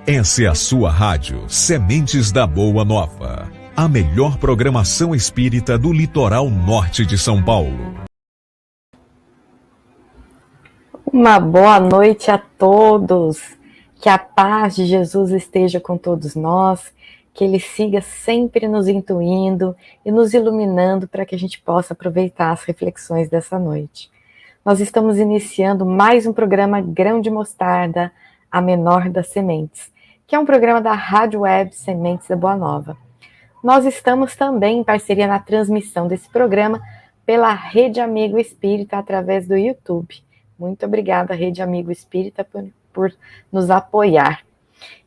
Essa é a sua rádio Sementes da Boa Nova. A melhor programação espírita do litoral norte de São Paulo. Uma boa noite a todos. Que a paz de Jesus esteja com todos nós. Que Ele siga sempre nos intuindo e nos iluminando para que a gente possa aproveitar as reflexões dessa noite. Nós estamos iniciando mais um programa Grão de Mostarda, a menor das sementes, que é um programa da Rádio Web Sementes da Boa Nova. Nós estamos também em parceria na transmissão desse programa pela Rede Amigo Espírita através do YouTube. Muito obrigada, Rede Amigo Espírita, por nos apoiar.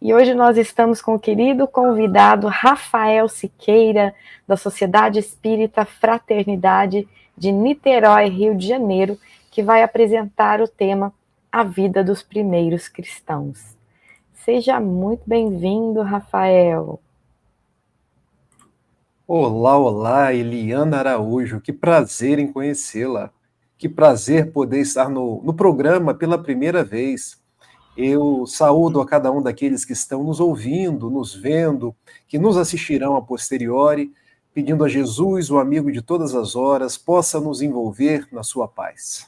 E hoje nós estamos com o querido convidado Rafael Siqueira, da Sociedade Espírita Fraternidade de Niterói, Rio de Janeiro, que vai apresentar o tema A Vida dos Primeiros Cristãos. Seja muito bem-vindo, Rafael. Olá, olá, Eliana Araújo, que prazer em conhecê-la. Que prazer poder estar no programa pela primeira vez. Eu saúdo a cada um daqueles que estão nos ouvindo, nos vendo, que nos assistirão a posteriori, pedindo a Jesus, o amigo de todas as horas, possa nos envolver na sua paz.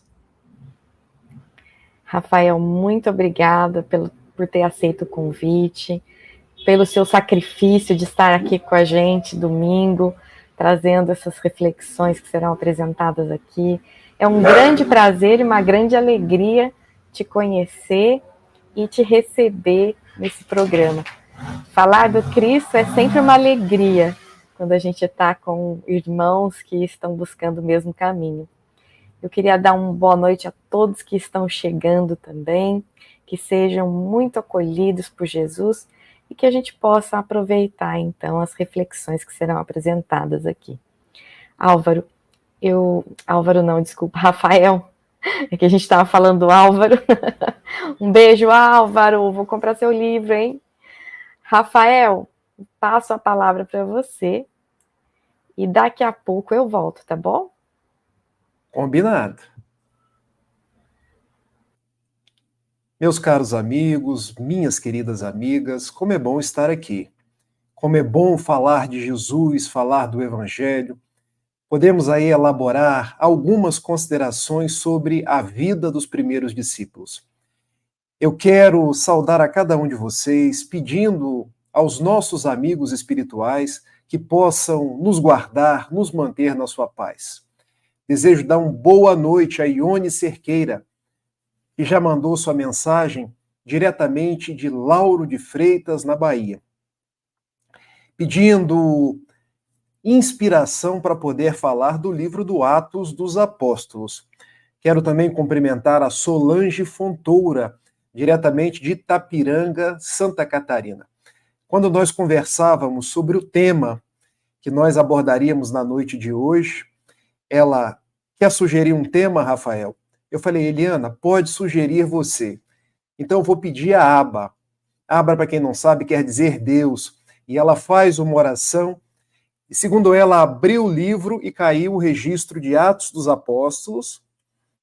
Rafael, muito obrigada por ter aceito o convite, pelo seu sacrifício de estar aqui com a gente domingo, trazendo essas reflexões que serão apresentadas aqui. É um grande prazer e uma grande alegria te conhecer e te receber nesse programa. Falar do Cristo é sempre uma alegria quando a gente está com irmãos que estão buscando o mesmo caminho. Eu queria dar uma boa noite a todos que estão chegando também, que sejam muito acolhidos por Jesus e que a gente possa aproveitar, então, as reflexões que serão apresentadas aqui. Rafael, é que a gente estava falando do Álvaro. Um beijo, Álvaro, vou comprar seu livro, hein? Rafael, passo a palavra para você e daqui a pouco eu volto, tá bom? Combinado. Meus caros amigos, minhas queridas amigas, como é bom estar aqui. Como é bom falar de Jesus, falar do Evangelho. Podemos aí elaborar algumas considerações sobre a vida dos primeiros discípulos. Eu quero saudar a cada um de vocês, pedindo aos nossos amigos espirituais que possam nos guardar, nos manter na sua paz. Desejo dar uma boa noite a Ione Cerqueira, que já mandou sua mensagem diretamente de Lauro de Freitas, na Bahia, pedindo inspiração para poder falar do livro do Atos dos Apóstolos. Quero também cumprimentar a Solange Fontoura, diretamente de Itapiranga, Santa Catarina. Quando nós conversávamos sobre o tema que nós abordaríamos na noite de hoje, ela quer sugerir um tema, Rafael? Eu falei, Eliana, pode sugerir você. Então eu vou pedir a Aba. Aba, para quem não sabe, quer dizer Deus. E ela faz uma oração. E segundo ela, abriu o livro e caiu o registro de Atos dos Apóstolos,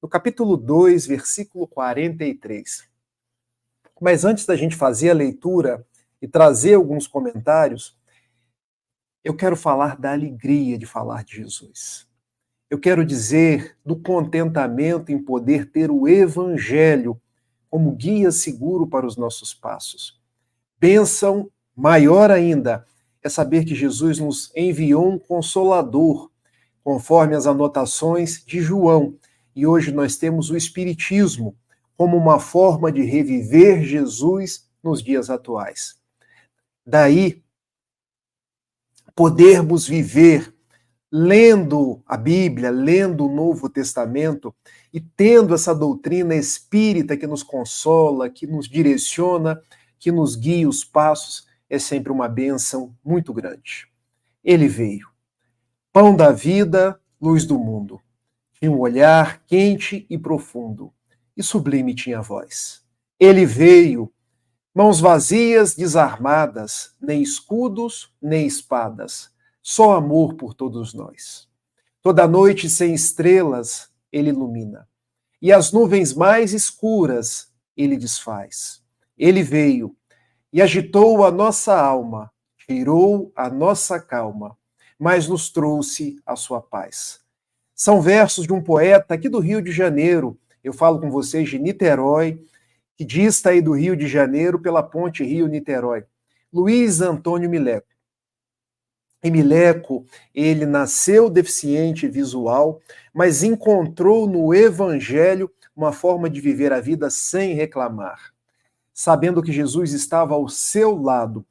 no capítulo 2, versículo 43. Mas antes da gente fazer a leitura e trazer alguns comentários, eu quero falar da alegria de falar de Jesus. Eu quero dizer do contentamento em poder ter o Evangelho como guia seguro para os nossos passos. Bênção maior ainda é saber que Jesus nos enviou um Consolador, conforme as anotações de João. E hoje nós temos o Espiritismo como uma forma de reviver Jesus nos dias atuais. Daí, podermos viver lendo a Bíblia, lendo o Novo Testamento e tendo essa doutrina espírita que nos consola, que nos direciona, que nos guia os passos, é sempre uma bênção muito grande. Ele veio, pão da vida, luz do mundo. Tinha um olhar quente e profundo, e sublime tinha a voz. Ele veio, mãos vazias, desarmadas, nem escudos, nem espadas, só amor por todos nós. Toda noite sem estrelas, ele ilumina, e as nuvens mais escuras ele desfaz. Ele veio, e agitou a nossa alma, tirou a nossa calma, mas nos trouxe a sua paz. São versos de um poeta aqui do Rio de Janeiro. Eu falo com vocês de Niterói, que dista aí do Rio de Janeiro pela ponte Rio-Niterói. Luiz Antônio Mileco. E Mileco, ele nasceu deficiente visual, mas encontrou no Evangelho uma forma de viver a vida sem reclamar. Sabendo que Jesus estava ao seu lado,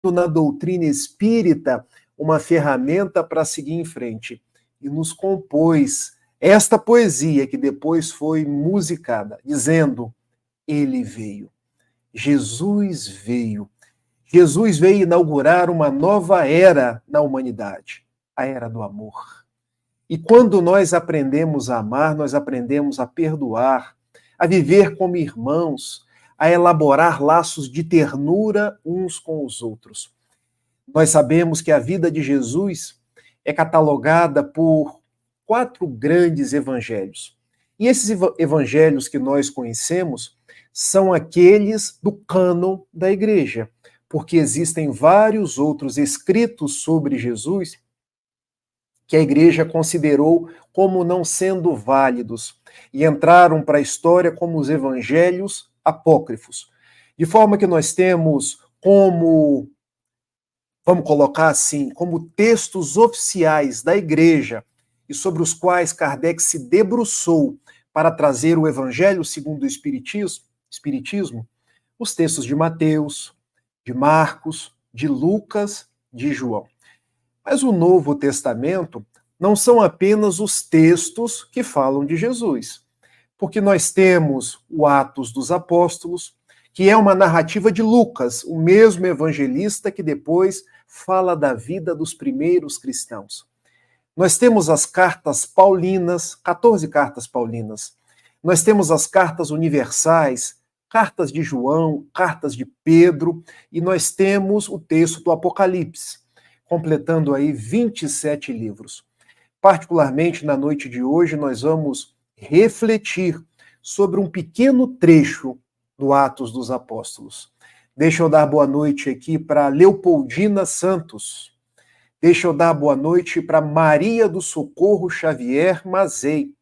na doutrina espírita, uma ferramenta para seguir em frente. E nos compôs esta poesia que depois foi musicada, dizendo: Ele veio. Jesus veio. Jesus veio inaugurar uma nova era na humanidade, a era do amor. E quando nós aprendemos a amar, nós aprendemos a perdoar, a viver como irmãos, a elaborar laços de ternura uns com os outros. Nós sabemos que a vida de Jesus é catalogada por 4 grandes evangelhos. E esses evangelhos que nós conhecemos são aqueles do cânon da igreja, porque existem vários outros escritos sobre Jesus que a igreja considerou como não sendo válidos e entraram para a história como os evangelhos apócrifos. De forma que nós temos como, vamos colocar assim, como textos oficiais da igreja e sobre os quais Kardec se debruçou para trazer o evangelho segundo o espiritismo, os textos de Mateus, de Marcos, de Lucas, de João. Mas o Novo Testamento não são apenas os textos que falam de Jesus, porque nós temos o Atos dos Apóstolos, que é uma narrativa de Lucas, o mesmo evangelista que depois fala da vida dos primeiros cristãos. Nós temos as cartas paulinas, 14 cartas paulinas. Nós temos as cartas universais, cartas de João, cartas de Pedro, e nós temos o texto do Apocalipse, completando aí 27 livros. Particularmente na noite de hoje, nós vamos refletir sobre um pequeno trecho do Atos dos Apóstolos. Deixa eu dar boa noite aqui para Leopoldina Santos. Deixa eu dar boa noite para Maria do Socorro Xavier Mazei.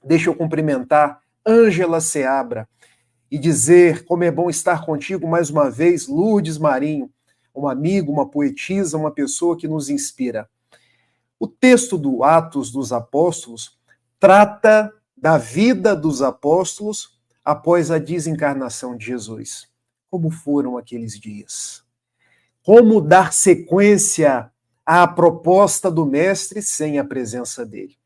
Deixa eu cumprimentar Ângela Seabra e dizer como é bom estar contigo mais uma vez, Lourdes Marinho, um amigo, uma poetisa, uma pessoa que nos inspira. O texto do Atos dos Apóstolos trata da vida dos apóstolos após a desencarnação de Jesus. Como foram aqueles dias? Como dar sequência à proposta do Mestre sem a presença dele?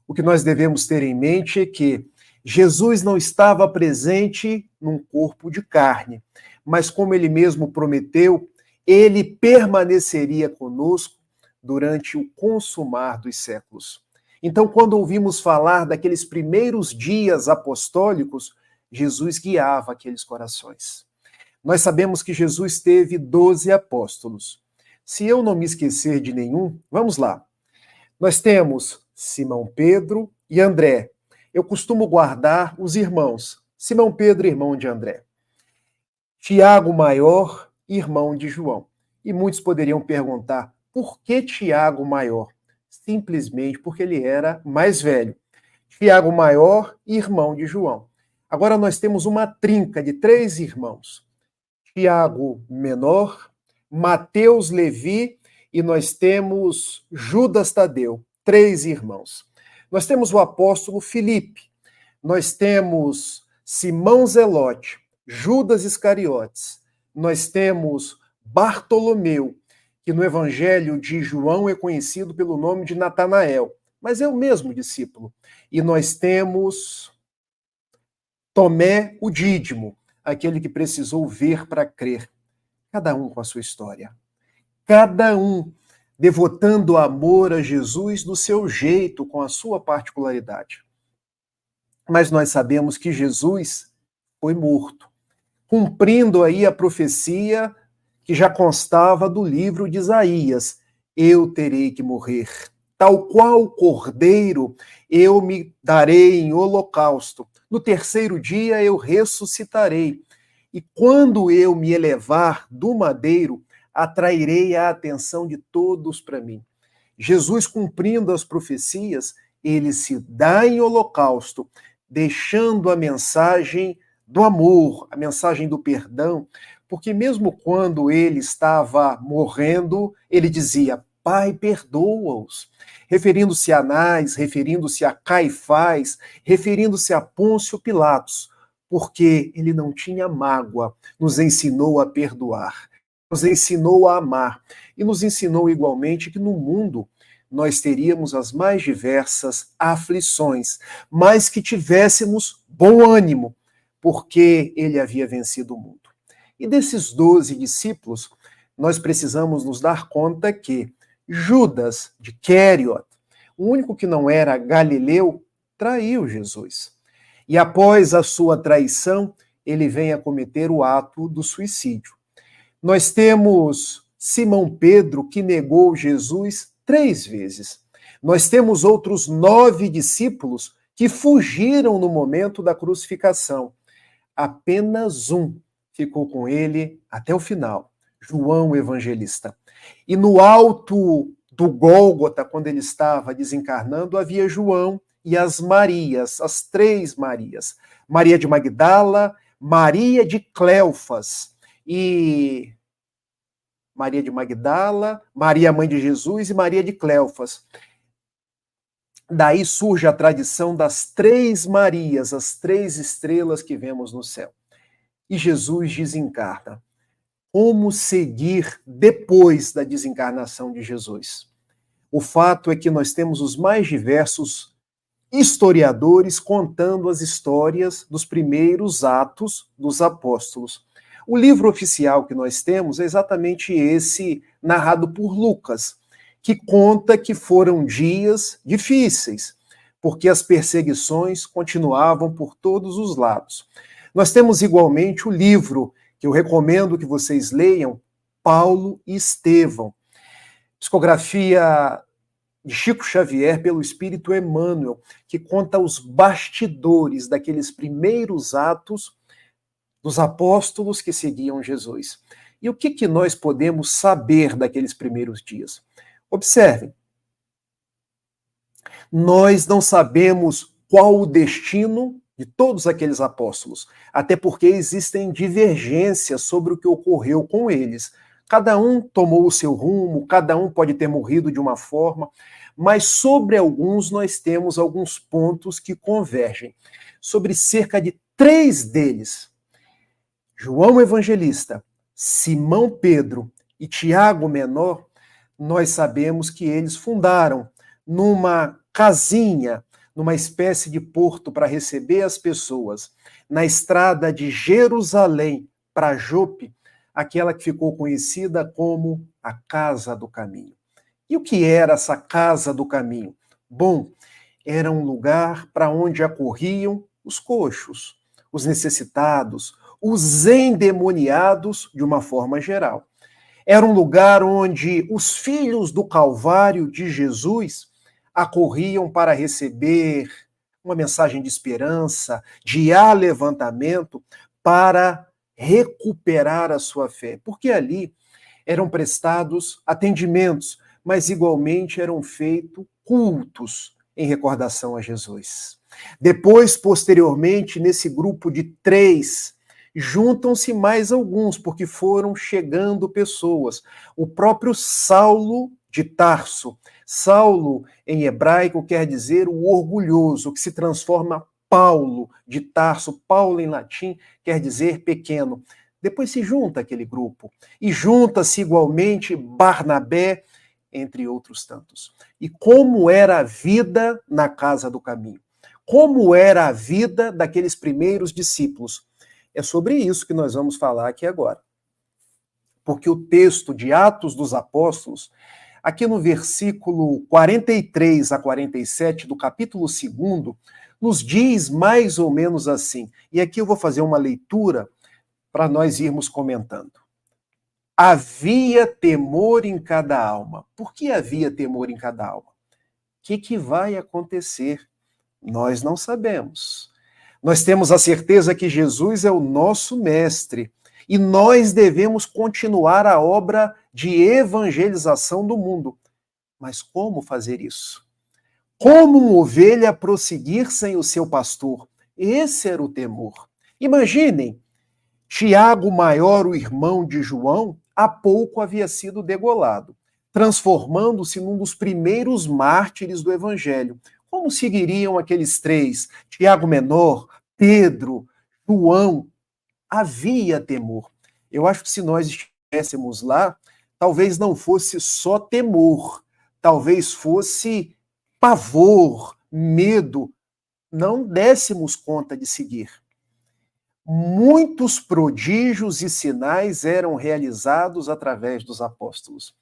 O que nós devemos ter em mente é que Jesus não estava presente num corpo de carne, mas como ele mesmo prometeu, ele permaneceria conosco durante o consumar dos séculos. Então, quando ouvimos falar daqueles primeiros dias apostólicos, Jesus guiava aqueles corações. Nós sabemos que Jesus teve 12 apóstolos. Se eu não me esquecer de nenhum, vamos lá. Nós temos Simão Pedro e André. Eu costumo guardar os irmãos. Simão Pedro, irmão de André. Tiago Maior, irmão de João. E muitos poderiam perguntar, por que Tiago Maior? Simplesmente porque ele era mais velho. Tiago Maior, irmão de João. Agora nós temos uma trinca de 3 irmãos. Tiago Menor, Mateus Levi e nós temos Judas Tadeu, 3 irmãos. Nós temos o apóstolo Filipe, nós temos Simão Zelote, Judas Iscariotes, nós temos Bartolomeu, que no Evangelho de João é conhecido pelo nome de Natanael, mas é o mesmo discípulo. E nós temos Tomé o Dídimo, aquele que precisou ver para crer. Cada um com a sua história. Cada um devotando amor a Jesus do seu jeito, com a sua particularidade. Mas nós sabemos que Jesus foi morto, cumprindo aí a profecia que já constava do livro de Isaías: eu terei que morrer. Tal qual cordeiro, eu me darei em holocausto. No terceiro dia eu ressuscitarei. e quando eu me elevar do madeiro, atrairei a atenção de todos para mim. Jesus, cumprindo as profecias, ele se dá em holocausto, deixando a mensagem do amor, a mensagem do perdão, porque mesmo quando ele estava morrendo, ele dizia: Pai, perdoa-os. Referindo-se a Anás, referindo-se a Caifás, referindo-se a Pôncio Pilatos, porque ele não tinha mágoa, nos ensinou a perdoar, nos ensinou a amar e nos ensinou igualmente que no mundo nós teríamos as mais diversas aflições, mas que tivéssemos bom ânimo, porque ele havia vencido o mundo. E desses 12 discípulos, nós precisamos nos dar conta que Judas de Queriot, o único que não era galileu, traiu Jesus. E após a sua traição, ele vem a cometer o ato do suicídio. Nós temos Simão Pedro, que negou Jesus 3 vezes. Nós temos outros 9 discípulos que fugiram no momento da crucificação. Apenas um ficou com ele até o final, João o Evangelista. E no alto do Gólgota, quando ele estava desencarnando, havia João e as Marias, as 3 Marias. Maria de Magdala, Maria de Cleofas e Maria de Magdala, Maria, mãe de Jesus, e Maria de Cleofas. Daí surge a tradição das 3 Marias, as 3 estrelas que vemos no céu. E Jesus desencarna. Como seguir depois da desencarnação de Jesus? O fato é que nós temos os mais diversos historiadores contando as histórias dos primeiros atos dos apóstolos. O livro oficial que nós temos é exatamente esse, narrado por Lucas, que conta que foram dias difíceis, porque as perseguições continuavam por todos os lados. Nós temos igualmente o livro, que eu recomendo que vocês leiam, Paulo e Estevão, psicografia de Chico Xavier pelo Espírito Emmanuel, que conta os bastidores daqueles primeiros atos dos apóstolos que seguiam Jesus. E o que nós podemos saber daqueles primeiros dias? Observem, nós não sabemos qual o destino de todos aqueles apóstolos, até porque existem divergências sobre o que ocorreu com eles. Cada um tomou o seu rumo, cada um pode ter morrido de uma forma, mas sobre alguns nós temos alguns pontos que convergem. Sobre cerca de 3 deles, João Evangelista, Simão Pedro e Tiago Menor, nós sabemos que eles fundaram numa casinha, numa espécie de porto para receber as pessoas, na estrada de Jerusalém para Jope, aquela que ficou conhecida como a Casa do Caminho. E o que era essa Casa do Caminho? Bom, era um lugar para onde acorriam os coxos, os necessitados, os endemoniados de uma forma geral. Era um lugar onde os filhos do Calvário de Jesus acorriam para receber uma mensagem de esperança, de alevantamento, para recuperar a sua fé. Porque ali eram prestados atendimentos, mas igualmente eram feitos cultos em recordação a Jesus. Depois, posteriormente, nesse grupo de 3, juntam-se mais alguns, porque foram chegando pessoas. O próprio Saulo de Tarso. Saulo, em hebraico, quer dizer o orgulhoso, que se transforma Paulo de Tarso. Paulo, em latim, quer dizer pequeno. Depois se junta aquele grupo. E junta-se igualmente Barnabé, entre outros tantos. E como era a vida na Casa do Caminho? Como era a vida daqueles primeiros discípulos? É sobre isso que nós vamos falar aqui agora. Porque o texto de Atos dos Apóstolos, aqui no versículo 43 a 47 do capítulo 2, nos diz mais ou menos assim. E aqui eu vou fazer uma leitura para nós irmos comentando. Havia temor em cada alma. Por que havia temor em cada alma? O que vai acontecer? Nós não sabemos. Nós temos a certeza que Jesus é o nosso mestre e nós devemos continuar a obra de evangelização do mundo. Mas como fazer isso? Como uma ovelha prosseguir sem o seu pastor? Esse era o temor. Imaginem, Tiago maior, o irmão de João, há pouco havia sido degolado, transformando-se num dos primeiros mártires do evangelho. Como seguiriam aqueles três? Tiago menor, Pedro, João. Havia temor. Eu acho que se nós estivéssemos lá, talvez não fosse só temor, talvez fosse pavor, medo, não dessemos conta de seguir. Muitos prodígios e sinais eram realizados através dos apóstolos.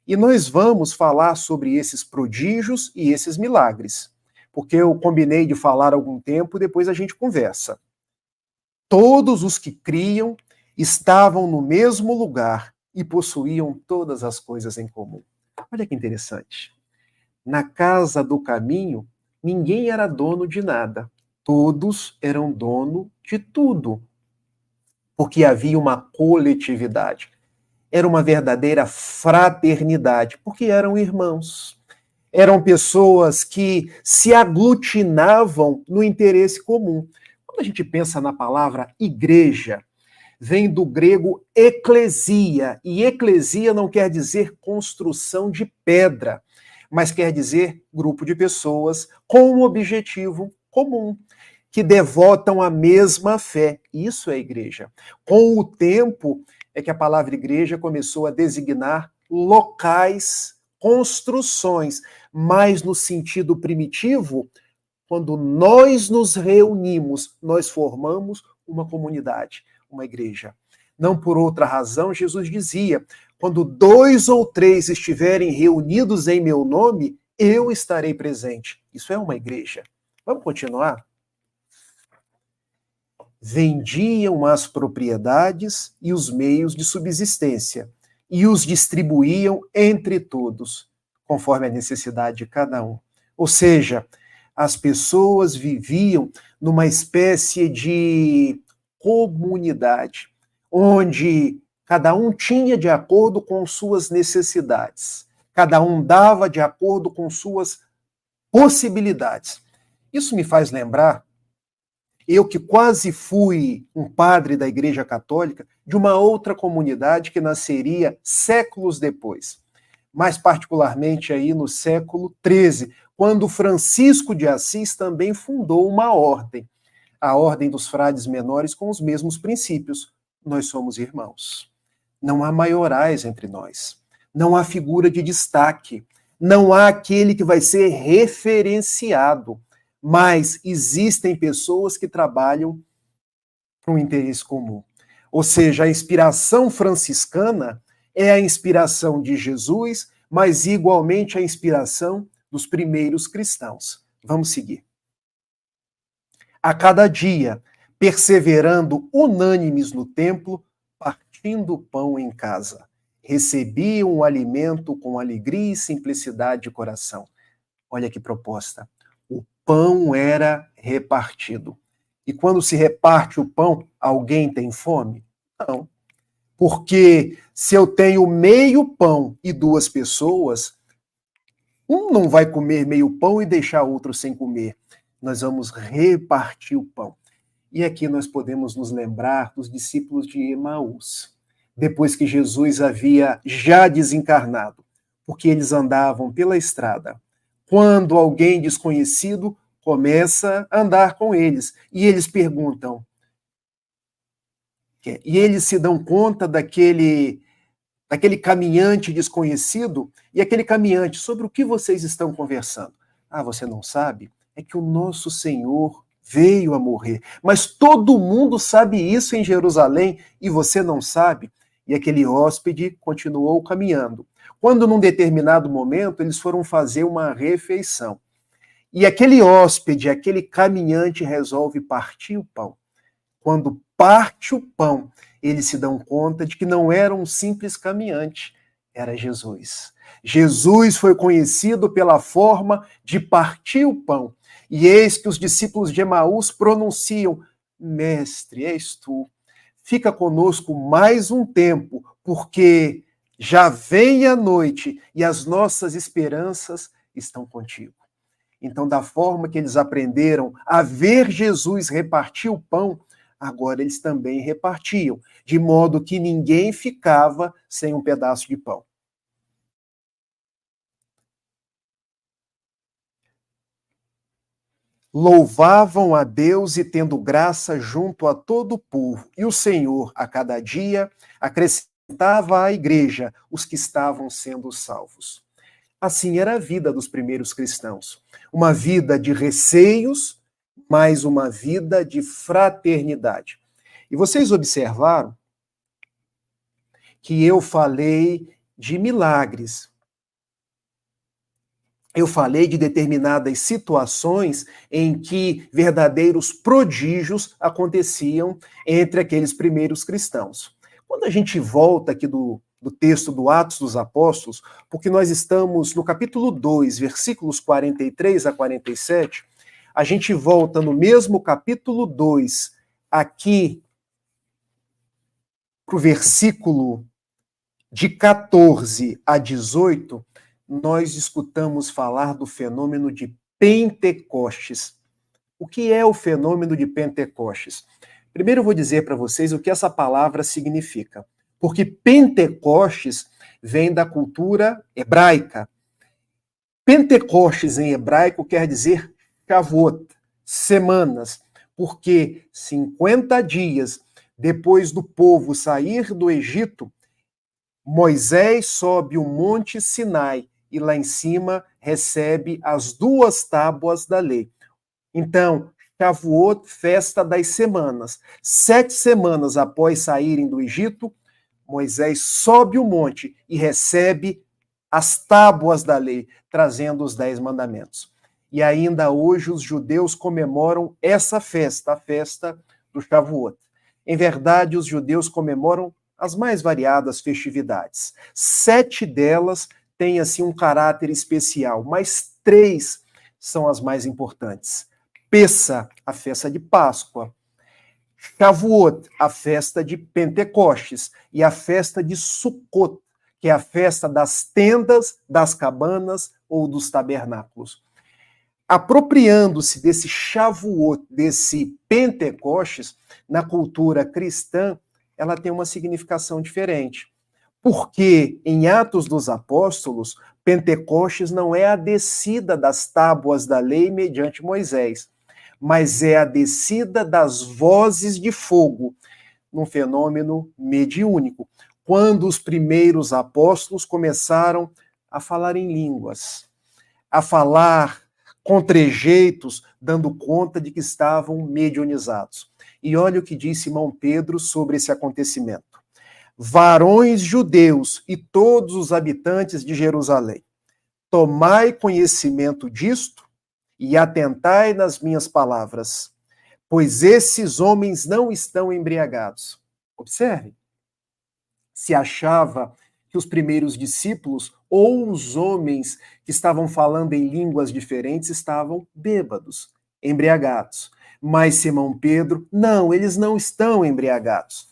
E nós vamos falar sobre esses prodígios e esses milagres, porque eu combinei de falar há algum tempo, depois a gente conversa. Todos os que criam estavam no mesmo lugar e possuíam todas as coisas em comum. Olha que interessante. Na casa do caminho, ninguém era dono de nada. Todos eram dono de tudo. Porque havia uma coletividade. Era uma verdadeira fraternidade, porque eram irmãos. Eram pessoas que se aglutinavam no interesse comum. Quando a gente pensa na palavra igreja, vem do grego eclesia, e eclesia não quer dizer construção de pedra, mas quer dizer grupo de pessoas com um objetivo comum, que devotam a mesma fé. Isso é igreja. Com o tempo é que a palavra igreja começou a designar locais, construções, mas no sentido primitivo, quando nós nos reunimos, nós formamos uma comunidade, uma igreja. Não por outra razão, Jesus dizia, quando 2 ou 3 estiverem reunidos em meu nome, eu estarei presente. Isso é uma igreja. Vamos continuar? Vendiam as propriedades e os meios de subsistência e os distribuíam entre todos, conforme a necessidade de cada um. Ou seja, as pessoas viviam numa espécie de comunidade, onde cada um tinha de acordo com suas necessidades, cada um dava de acordo com suas possibilidades. Isso me faz lembrar, eu que quase fui um padre da Igreja Católica, de uma outra comunidade que nasceria séculos depois, mais particularmente aí no século XIII, quando Francisco de Assis também fundou uma ordem, a Ordem dos Frades Menores, com os mesmos princípios. Nós somos irmãos. Não há maiorais entre nós. Não há figura de destaque. Não há aquele que vai ser referenciado. Mas existem pessoas que trabalham para um interesse comum. Ou seja, a inspiração franciscana é a inspiração de Jesus, mas igualmente a inspiração dos primeiros cristãos. Vamos seguir. A cada dia, perseverando unânimes no templo, partindo o pão em casa, recebiam o alimento com alegria e simplicidade de coração. Olha que proposta. O pão era repartido. E quando se reparte o pão, alguém tem fome? Não. Porque se eu tenho meio pão e 2 pessoas, um não vai comer meio pão e deixar outro sem comer. Nós vamos repartir o pão. E aqui nós podemos nos lembrar dos discípulos de Emaús, depois que Jesus havia já desencarnado, porque eles andavam pela estrada. Quando alguém desconhecido começa a andar com eles, e eles perguntam, e eles se dão conta daquele caminhante desconhecido, e aquele caminhante, sobre o que vocês estão conversando? Ah, você não sabe? É que o nosso Senhor veio a morrer. Mas todo mundo sabe isso em Jerusalém e você não sabe? E aquele hóspede continuou caminhando. Quando, num determinado momento, eles foram fazer uma refeição. E aquele hóspede, aquele caminhante, resolve partir o pão. Quando parte o pão, eles se dão conta de que não era um simples caminhante, era Jesus. Jesus foi conhecido pela forma de partir o pão. E eis que os discípulos de Emaús pronunciam: Mestre, és tu. Fica conosco mais um tempo, porque já vem a noite e as nossas esperanças estão contigo. Então, da forma que eles aprenderam a ver Jesus repartir o pão, agora eles também repartiam, de modo que ninguém ficava sem um pedaço de pão. Louvavam a Deus e tendo graça junto a todo o povo, e o Senhor, a cada dia, acrescentava à igreja os que estavam sendo salvos. Assim era a vida dos primeiros cristãos. Uma vida de receios, mas uma vida de fraternidade. E vocês observaram que eu falei de milagres. Eu falei de determinadas situações em que verdadeiros prodígios aconteciam entre aqueles primeiros cristãos. Quando a gente volta aqui do texto do Atos dos Apóstolos, porque nós estamos no capítulo 2, versículos 43 a 47, a gente volta no mesmo capítulo 2, aqui para o versículo de 14 a 18, nós escutamos falar do fenômeno de Pentecostes. O que é o fenômeno de Pentecostes? Primeiro eu vou dizer para vocês o que essa palavra significa. Porque Pentecostes vem da cultura hebraica. Pentecostes em hebraico quer dizer Shavuot, semanas, porque 50 dias depois do povo sair do Egito, Moisés sobe o monte Sinai e lá em cima recebe as 2 tábuas da lei. Então, Shavuot, festa das semanas. 7 semanas após saírem do Egito, Moisés sobe o monte e recebe as tábuas da lei, trazendo os 10 mandamentos. E ainda hoje os judeus comemoram essa festa, a festa do Shavuot. Em verdade, os judeus comemoram as mais variadas festividades. 7 delas têm, assim, um caráter especial, mas 3 são as mais importantes. Pessa, a festa de Páscoa. Shavuot, a festa de Pentecostes. E a festa de Sukkot, que é a festa das tendas, das cabanas ou dos tabernáculos. Apropriando-se desse Shavuot, desse Pentecostes, na cultura cristã, ela tem uma significação diferente. Porque em Atos dos Apóstolos, Pentecostes não é a descida das tábuas da lei mediante Moisés, mas é a descida das vozes de fogo, num fenômeno mediúnico, quando os primeiros apóstolos começaram a falar em línguas, a falar com trejeitos, dando conta de que estavam mediunizados. E olha o que diz Simão Pedro sobre esse acontecimento. Varões judeus e todos os habitantes de Jerusalém, tomai conhecimento disto e atentai nas minhas palavras, pois esses homens não estão embriagados. Observe, se achava que os primeiros discípulos ou os homens que estavam falando em línguas diferentes estavam bêbados, embriagados. Mas Simão Pedro, não, eles não estão embriagados.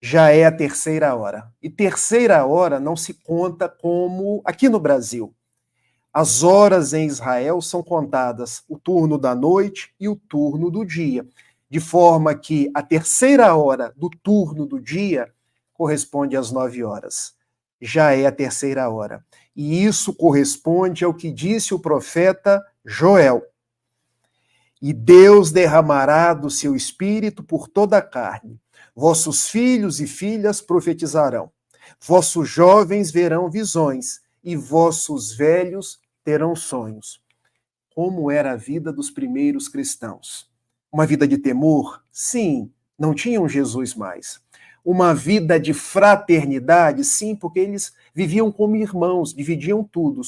Já é a 3ª hora. E 3ª hora não se conta como aqui no Brasil. As horas em Israel são contadas o turno da noite e o turno do dia, de forma que a 3ª hora do turno do dia corresponde às 9 horas. Já é a 3ª hora. E isso corresponde ao que disse o profeta Joel. E Deus derramará do seu espírito por toda a carne. Vossos filhos e filhas profetizarão. Vossos jovens verão visões e vossos velhos terão sonhos. Como era a vida dos primeiros cristãos? Uma vida de temor? Sim, não tinham Jesus mais. Uma vida de fraternidade? Sim, porque eles viviam como irmãos, dividiam tudo.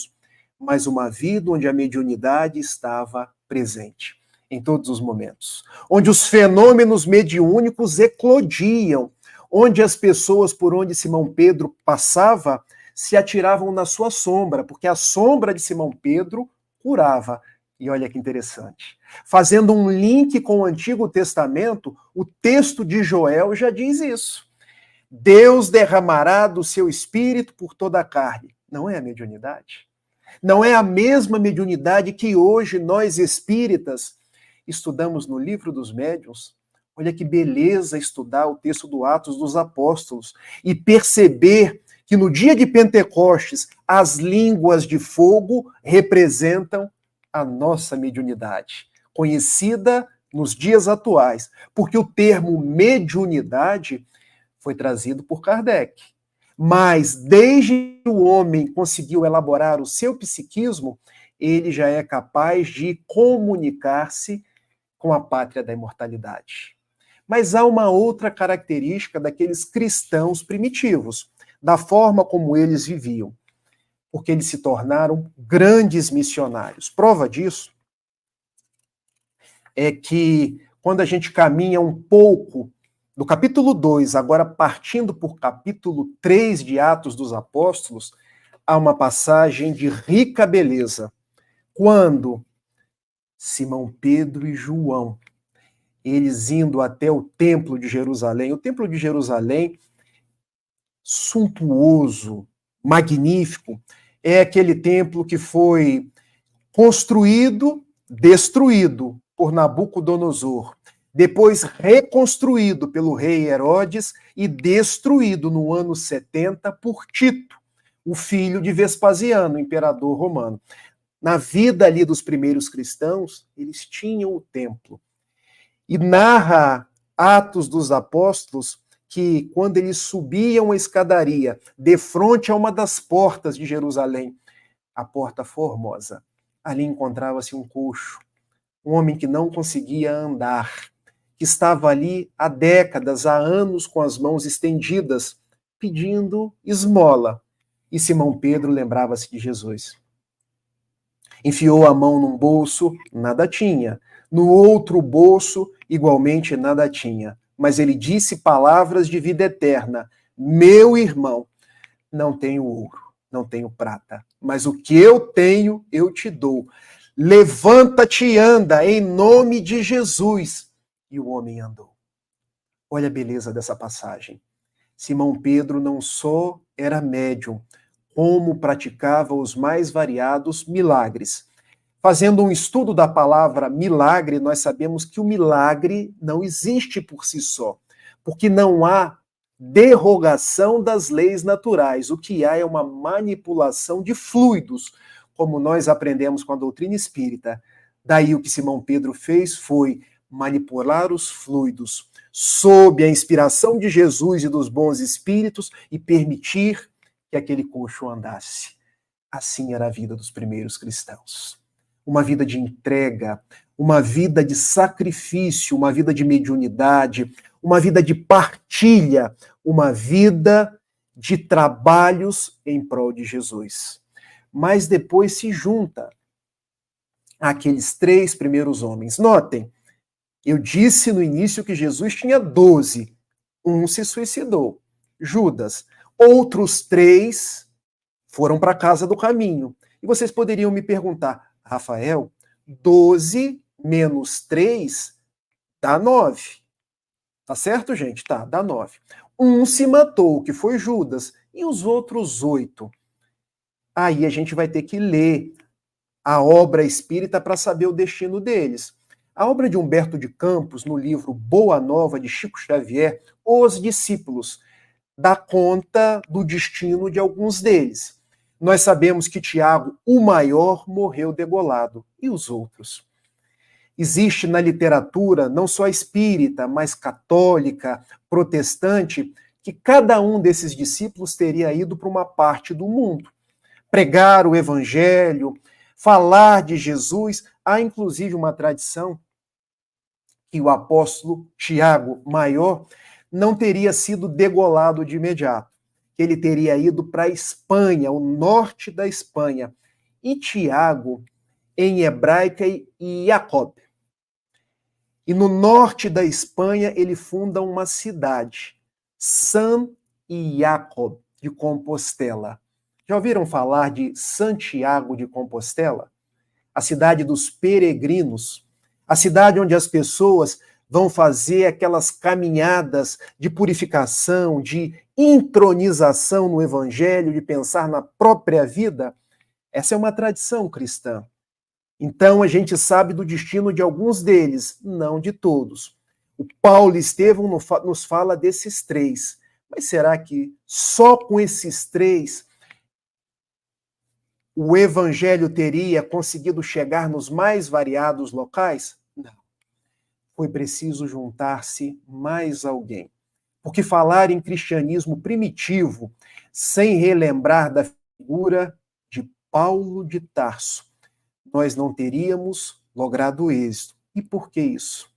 Mas uma vida onde a mediunidade estava presente em todos os momentos. Onde os fenômenos mediúnicos eclodiam. onde as pessoas por onde Simão Pedro passava se atiravam na sua sombra, porque a sombra de Simão Pedro curava. E olha que interessante. Fazendo um link com o Antigo Testamento, o texto de Joel já diz isso. Deus derramará do seu espírito por toda a carne. Não é a mediunidade? Não é a mesma mediunidade que hoje nós espíritas estudamos no Livro dos Médiuns? Olha que beleza estudar o texto do Atos dos Apóstolos e perceber que no dia de Pentecostes as línguas de fogo representam a nossa mediunidade, conhecida nos dias atuais, porque o termo mediunidade foi trazido por Kardec. Mas desde que o homem conseguiu elaborar o seu psiquismo, ele já é capaz de comunicar-se com a pátria da imortalidade. Mas há uma outra característica daqueles cristãos primitivos, da forma como eles viviam, porque eles se tornaram grandes missionários. Prova disso é que quando a gente caminha um pouco do capítulo 2, agora partindo por capítulo 3 de Atos dos Apóstolos, há uma passagem de rica beleza. Quando Simão Pedro e João, eles indo até o Templo de Jerusalém, o Templo de Jerusalém, suntuoso, magnífico, é aquele templo que foi construído, destruído por Nabucodonosor, depois reconstruído pelo rei Herodes e destruído no ano 70 por Tito, o filho de Vespasiano, imperador romano. Na vida ali dos primeiros cristãos, eles tinham o templo. E narra Atos dos Apóstolos que quando eles subiam a escadaria, de frente a uma das portas de Jerusalém, a Porta Formosa, ali encontrava-se um coxo, um homem que não conseguia andar, que estava ali há décadas, há anos, com as mãos estendidas, pedindo esmola. E Simão Pedro lembrava-se de Jesus. Enfiou a mão num bolso, nada tinha. No outro bolso, igualmente nada tinha. Mas ele disse palavras de vida eterna. Meu irmão, não tenho ouro, não tenho prata, mas o que eu tenho, eu te dou. Levanta-te e anda, em nome de Jesus. E o homem andou. Olha a beleza dessa passagem. Simão Pedro não só era médium, como praticava os mais variados milagres. Fazendo um estudo da palavra milagre, nós sabemos que o milagre não existe por si só, porque não há derrogação das leis naturais. O que há é uma manipulação de fluidos, como nós aprendemos com a doutrina espírita. Daí o que Simão Pedro fez foi manipular os fluidos sob a inspiração de Jesus e dos bons espíritos e permitir que aquele coxo andasse. Assim era a vida dos primeiros cristãos. Uma vida de entrega, uma vida de sacrifício, uma vida de mediunidade, uma vida de partilha, uma vida de trabalhos em prol de Jesus. Mas depois se junta àqueles 3 primeiros homens. Notem, eu disse no início que Jesus tinha 12. Um se suicidou, Judas. Outros 3 foram para a casa do caminho. E vocês poderiam me perguntar, Rafael, 12 menos 3 dá 9. Tá certo, gente? Tá, dá 9. Um se matou, que foi Judas, e os outros 8? Aí a gente vai ter que ler a obra espírita para saber o destino deles. A obra de Humberto de Campos, no livro Boa Nova, de Chico Xavier, Os Discípulos, dá conta do destino de alguns deles. Nós sabemos que Tiago, o maior, morreu degolado. E os outros? Existe na literatura, não só espírita, mas católica, protestante, que cada um desses discípulos teria ido para uma parte do mundo. Pregar o evangelho, falar de Jesus. Há inclusive uma tradição que o apóstolo Tiago, maior, não teria sido degolado de imediato. Ele teria ido para a Espanha, o norte da Espanha. E Tiago, em hebraico, é Jacob. E no norte da Espanha, ele funda uma cidade. San Jacob de Compostela. Já ouviram falar de Santiago de Compostela? A cidade dos peregrinos, a cidade onde as pessoas vão fazer aquelas caminhadas de purificação, de intronização no Evangelho, de pensar na própria vida. Essa é uma tradição cristã. Então a gente sabe do destino de alguns deles, não de todos. O Paulo e Estevão nos fala desses três. Mas será que só com esses três o Evangelho teria conseguido chegar nos mais variados locais? Não. Foi preciso juntar-se mais alguém. Porque falar em cristianismo primitivo, sem relembrar da figura de Paulo de Tarso, nós não teríamos logrado êxito. E por que isso?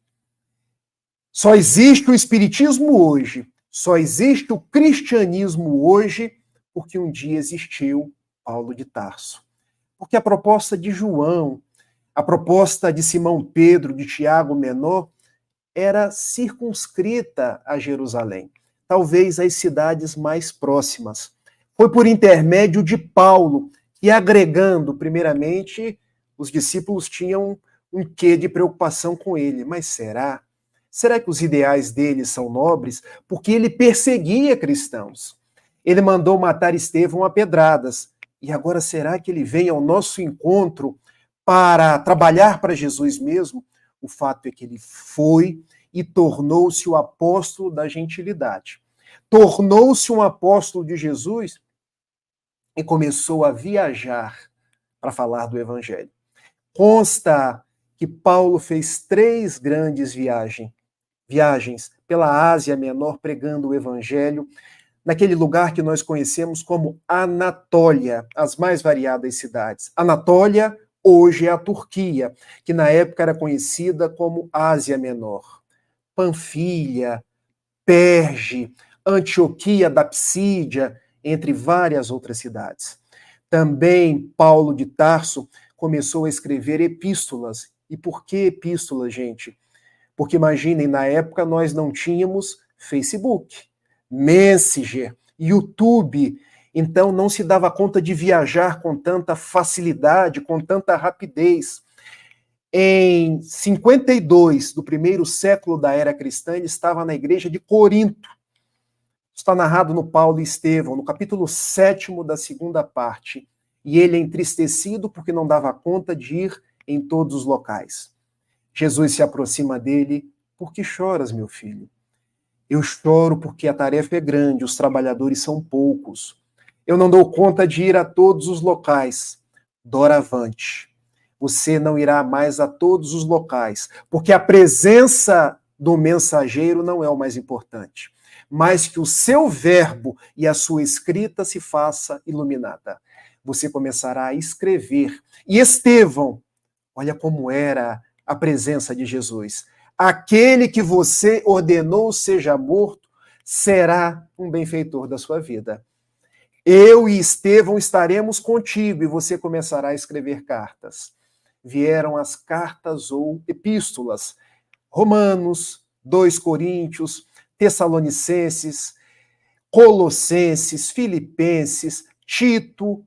Só existe o Espiritismo hoje, só existe o cristianismo hoje, porque um dia existiu Paulo de Tarso. Porque a proposta de João, a proposta de Simão Pedro, de Tiago Menor, era circunscrita a Jerusalém, talvez às cidades mais próximas. Foi por intermédio de Paulo que, agregando, primeiramente, os discípulos tinham um quê de preocupação com ele. Mas será? Será que os ideais dele são nobres? Porque ele perseguia cristãos. Ele mandou matar Estevão a pedradas. E agora será que ele vem ao nosso encontro para trabalhar para Jesus mesmo? O fato é que ele foi e tornou-se o apóstolo da gentilidade. Tornou-se um apóstolo de Jesus e começou a viajar para falar do Evangelho. Consta que Paulo fez 3 grandes viagens pela Ásia Menor pregando o Evangelho, naquele lugar que nós conhecemos como Anatólia, as mais variadas cidades. Anatólia hoje é a Turquia, que na época era conhecida como Ásia Menor. Panfilha, Perge, Antioquia da Psídia, entre várias outras cidades. Também Paulo de Tarso começou a escrever epístolas. E por que epístolas, gente? Porque imaginem, na época nós não tínhamos Facebook, Messenger, YouTube, então não se dava conta de viajar com tanta facilidade, com tanta rapidez. Em 52 do primeiro século da era cristã, ele estava na igreja de Corinto. Está narrado no Paulo e Estevão, no capítulo 7º da segunda parte. E ele é entristecido porque não dava conta de ir em todos os locais. Jesus se aproxima dele. Por que choras, meu filho? Eu choro porque a tarefa é grande, os trabalhadores são poucos. Eu não dou conta de ir a todos os locais. Doravante, você não irá mais a todos os locais, porque a presença do mensageiro não é o mais importante, mas que o seu verbo e a sua escrita se faça iluminada. Você começará a escrever. E Estevão, olha como era a presença de Jesus. Aquele que você ordenou seja morto, será um benfeitor da sua vida. Eu e Estevão estaremos contigo e você começará a escrever cartas. Vieram as cartas ou epístolas. Romanos, 2 Coríntios, Tessalonicenses, Colossenses, Filipenses, Tito,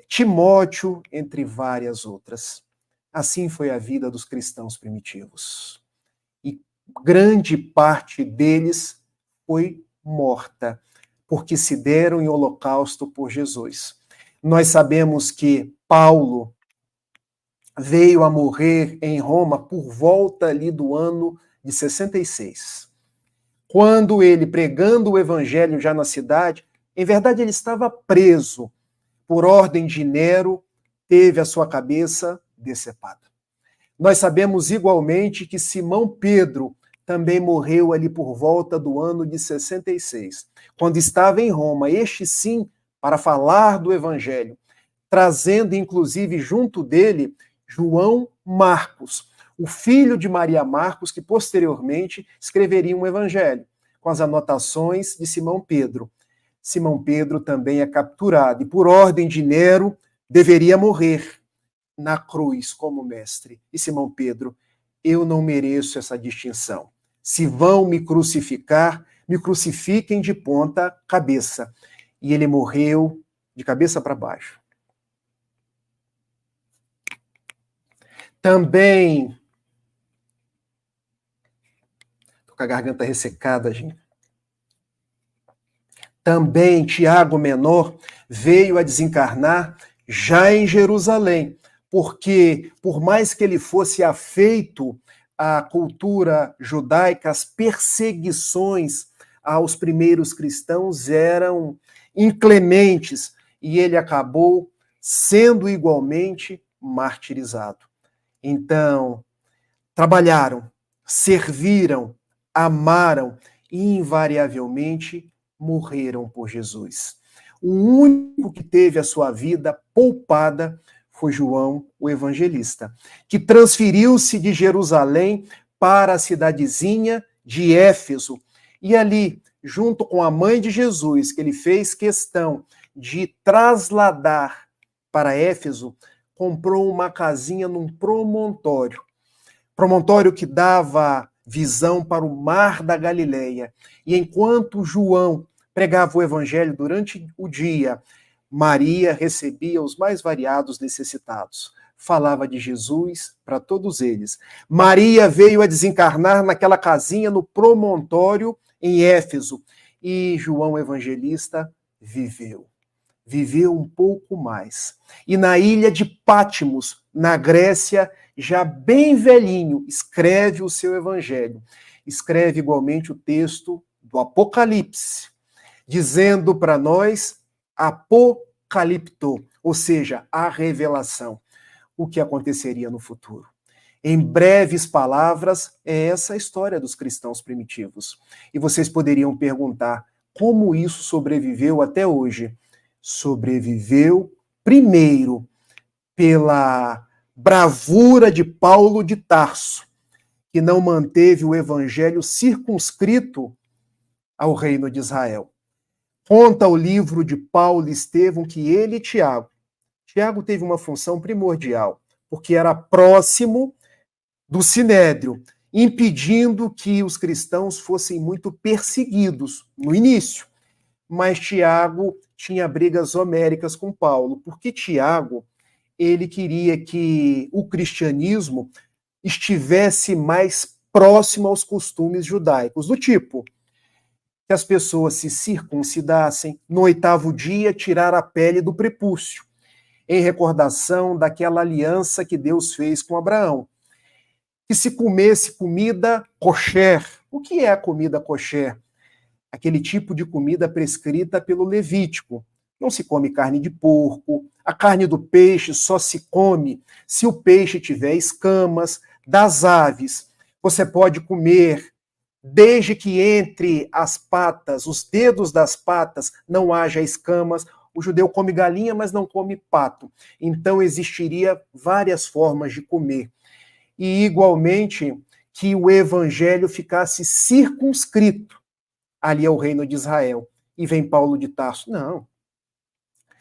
Timóteo, entre várias outras. Assim foi a vida dos cristãos primitivos. E grande parte deles foi morta, porque se deram em holocausto por Jesus. Nós sabemos que Paulo veio a morrer em Roma por volta ali do ano de 66. Quando ele, pregando o evangelho já na cidade, em verdade ele estava preso, por ordem de Nero, teve a sua cabeça decepada. Nós sabemos igualmente que Simão Pedro também morreu ali por volta do ano de 66, quando estava em Roma, este sim, para falar do evangelho, trazendo inclusive junto dele João Marcos, o filho de Maria Marcos, que posteriormente escreveria um evangelho, com as anotações de Simão Pedro. Simão Pedro também é capturado e, por ordem de Nero, deveria morrer na cruz como mestre. E Simão Pedro, eu não mereço essa distinção. Se vão me crucificar, me crucifiquem de ponta cabeça. E ele morreu de cabeça para baixo. Também, estou com a garganta ressecada, gente. Também Tiago Menor veio a desencarnar já em Jerusalém, porque, por mais que ele fosse afeito à cultura judaica, as perseguições aos primeiros cristãos eram inclementes, e ele acabou sendo igualmente martirizado. Então, trabalharam, serviram, amaram e, invariavelmente, morreram por Jesus. O único que teve a sua vida poupada foi João, o evangelista, que transferiu-se de Jerusalém para a cidadezinha de Éfeso. E ali, junto com a mãe de Jesus, que ele fez questão de trasladar para Éfeso, comprou uma casinha num promontório. Promontório que dava visão para o mar da Galileia. E enquanto João pregava o evangelho durante o dia, Maria recebia os mais variados necessitados. Falava de Jesus para todos eles. Maria veio a desencarnar naquela casinha no promontório em Éfeso. E João Evangelista viveu. Viveu um pouco mais. E na ilha de Patmos, na Grécia, já bem velhinho, escreve o seu evangelho. Escreve igualmente o texto do Apocalipse, dizendo para nós apocalipto, ou seja, a revelação, o que aconteceria no futuro. Em breves palavras, é essa a história dos cristãos primitivos. E vocês poderiam perguntar, como isso sobreviveu até hoje? Sobreviveu, primeiro, pela bravura de Paulo de Tarso, que não manteve o evangelho circunscrito ao reino de Israel. Conta o livro de Paulo e Estevão que ele e Tiago teve uma função primordial, porque era próximo do Sinédrio, impedindo que os cristãos fossem muito perseguidos no início. Mas Tiago tinha brigas homéricas com Paulo, porque Tiago, ele queria que o cristianismo estivesse mais próximo aos costumes judaicos, do tipo que as pessoas se circuncidassem, no 8º dia tirar a pele do prepúcio, em recordação daquela aliança que Deus fez com Abraão. Que se comesse comida kosher. O que é a comida kosher? Aquele tipo de comida prescrita pelo Levítico. Não se come carne de porco, a carne do peixe só se come se o peixe tiver escamas. Das aves, você pode comer desde que entre as patas, os dedos das patas, não haja escamas. O judeu come galinha, mas não come pato. Então existiria várias formas de comer. E igualmente que o evangelho ficasse circunscrito ali ao reino de Israel. E vem Paulo de Tarso. Não.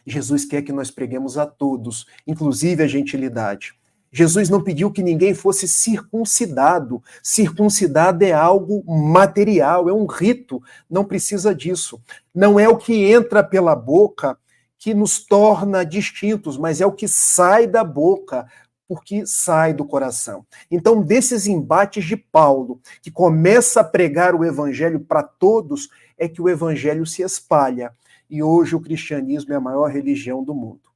Jesus quer que nós preguemos a todos, inclusive a gentilidade. Jesus não pediu que ninguém fosse circuncidado. Circuncidado é algo material, é um rito, não precisa disso. Não é o que entra pela boca que nos torna distintos, mas é o que sai da boca, porque sai do coração. Então, desses embates de Paulo, que começa a pregar o evangelho para todos, é que o evangelho se espalha. E hoje o cristianismo é a maior religião do mundo.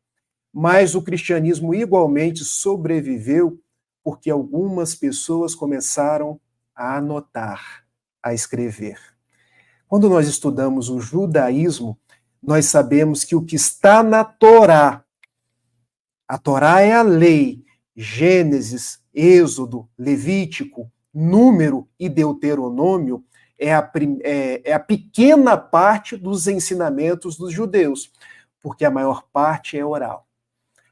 Mas o cristianismo igualmente sobreviveu porque algumas pessoas começaram a anotar, a escrever. Quando nós estudamos o judaísmo, nós sabemos que o que está na Torá, a Torá é a lei, Gênesis, Êxodo, Levítico, Número e Deuteronômio, é a pequena parte dos ensinamentos dos judeus, porque a maior parte é oral,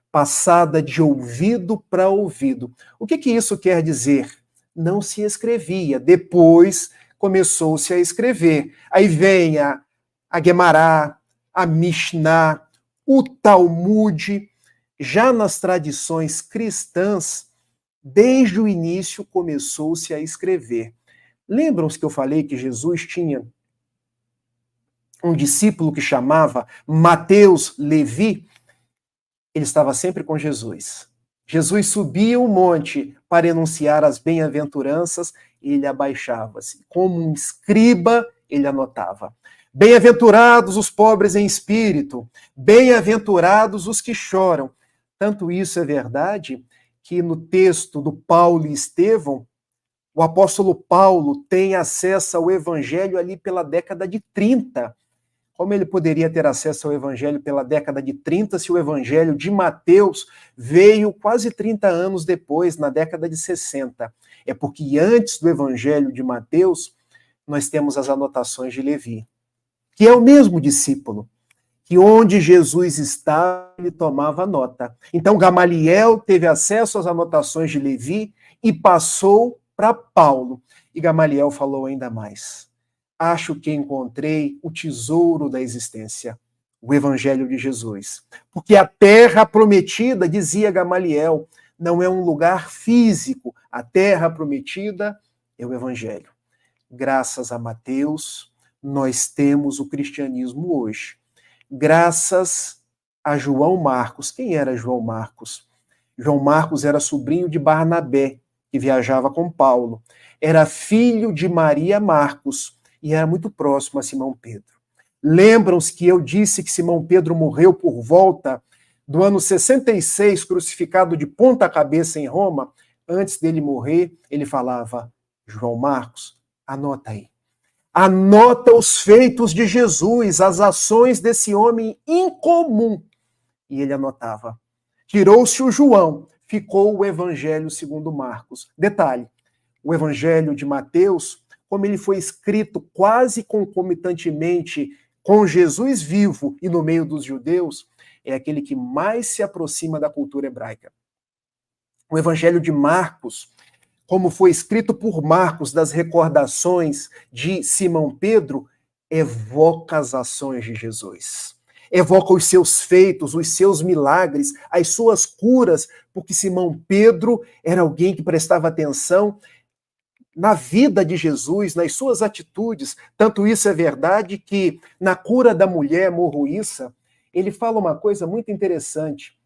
passada de ouvido para ouvido. O que isso quer dizer? Não se escrevia, depois começou-se a escrever. Aí vem a Guemará, a Mishnah, o Talmud. Já nas tradições cristãs, desde o início começou-se a escrever. Lembram-se que eu falei que Jesus tinha um discípulo que chamava Mateus Levi, ele estava sempre com Jesus. Jesus subia o monte para enunciar as bem-aventuranças, ele abaixava-se. Como um escriba, ele anotava. Bem-aventurados os pobres em espírito, bem-aventurados os que choram. Tanto isso é verdade que no texto do Paulo e Estevão, o apóstolo Paulo tem acesso ao evangelho ali pela década de 30. Como ele poderia ter acesso ao evangelho pela década de 30 se o evangelho de Mateus veio quase 30 anos depois, na década de 60? É porque antes do evangelho de Mateus, nós temos as anotações de Levi, que é o mesmo discípulo, que onde Jesus estava, ele tomava nota. Então Gamaliel teve acesso às anotações de Levi e passou para Paulo. E Gamaliel falou ainda mais. Acho que encontrei o tesouro da existência, o Evangelho de Jesus. Porque a terra prometida, dizia Gamaliel, não é um lugar físico. A terra prometida é o Evangelho. Graças a Mateus, nós temos o cristianismo hoje. Graças a João Marcos. Quem era João Marcos? João Marcos era sobrinho de Barnabé, que viajava com Paulo. Era filho de Maria Marcos, e era muito próximo a Simão Pedro. Lembram-se que eu disse que Simão Pedro morreu por volta do ano 66, crucificado de ponta cabeça em Roma? Antes dele morrer, ele falava, João Marcos, anota aí. Anota os feitos de Jesus, as ações desse homem incomum. E ele anotava. Tirou-se o João, ficou o Evangelho segundo Marcos. Detalhe, o Evangelho de Mateus, como ele foi escrito quase concomitantemente com Jesus vivo e no meio dos judeus, é aquele que mais se aproxima da cultura hebraica. O Evangelho de Marcos, como foi escrito por Marcos das recordações de Simão Pedro, evoca as ações de Jesus. Evoca os seus feitos, os seus milagres, as suas curas, porque Simão Pedro era alguém que prestava atenção na vida de Jesus, nas suas atitudes. Tanto isso é verdade que na cura da mulher morruíça, ele fala uma coisa muito interessante.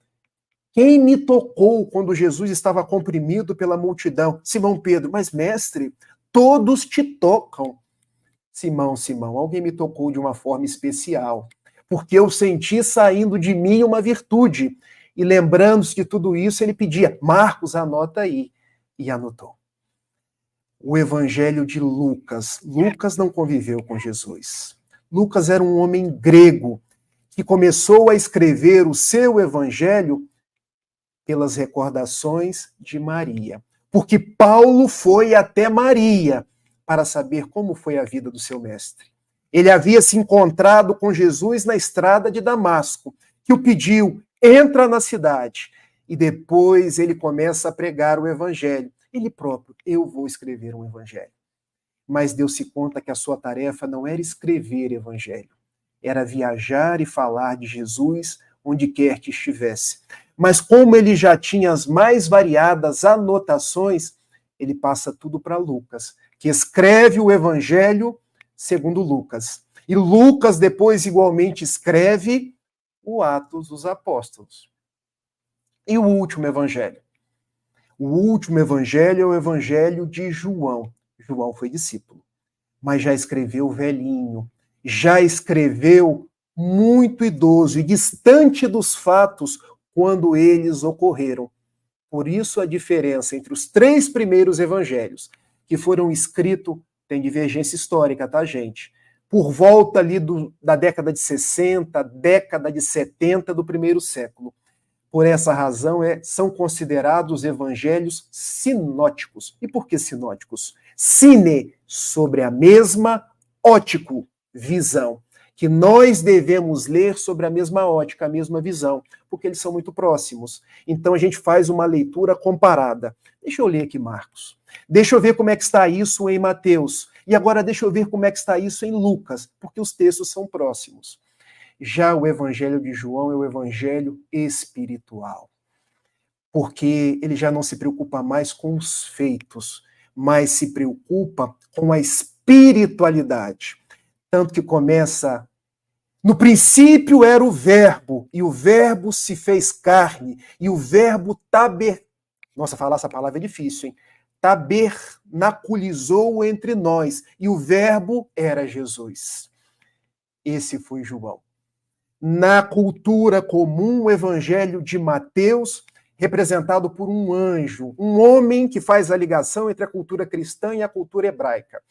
Quem me tocou quando Jesus estava comprimido pela multidão? Simão Pedro, mas mestre, todos te tocam. Simão, Simão, alguém me tocou de uma forma especial, porque eu senti saindo de mim uma virtude. E lembrando-se de tudo isso, ele pedia, Marcos, anota aí. E anotou. O Evangelho de Lucas. Lucas não conviveu com Jesus. Lucas era um homem grego que começou a escrever o seu Evangelho pelas recordações de Maria. Porque Paulo foi até Maria para saber como foi a vida do seu mestre. Ele havia se encontrado com Jesus na estrada de Damasco, que o pediu, entra na cidade. E depois ele começa a pregar o Evangelho. Ele próprio, eu vou escrever um Evangelho. Mas deu-se conta que a sua tarefa não era escrever Evangelho, era viajar e falar de Jesus onde quer que estivesse. Mas como ele já tinha as mais variadas anotações, ele passa tudo para Lucas, que escreve o Evangelho segundo Lucas. E Lucas depois igualmente escreve o Atos dos Apóstolos. E o último Evangelho? O último Evangelho é o Evangelho de João. João foi discípulo, mas já escreveu velhinho, já escreveu muito idoso e distante dos fatos quando eles ocorreram. Por isso a diferença entre os 3 primeiros evangelhos, que foram escritos, tem divergência histórica, tá, gente? Por volta ali da década de 60, década de 70 do primeiro século. Por essa razão, são considerados evangelhos sinóticos. E por que sinóticos? Sine, sobre a mesma ótico, visão. Que nós devemos ler sobre a mesma ótica, a mesma visão, porque eles são muito próximos. Então a gente faz uma leitura comparada. Deixa eu ler aqui Marcos. Deixa eu ver como é que está isso em Mateus. E agora deixa eu ver como é que está isso em Lucas, porque os textos são próximos. Já o Evangelho de João é o Evangelho espiritual, porque ele já não se preocupa mais com os feitos, mas se preocupa com a espiritualidade. Tanto que começa No princípio era o Verbo, e o Verbo se fez carne, e o Verbo Nossa, falar essa palavra é difícil, hein? Tabernaculizou entre nós, e o Verbo era Jesus. Esse foi João. Na cultura comum, o Evangelho de Mateus, representado por um anjo, um homem que faz a ligação entre a cultura cristã e a cultura hebraica.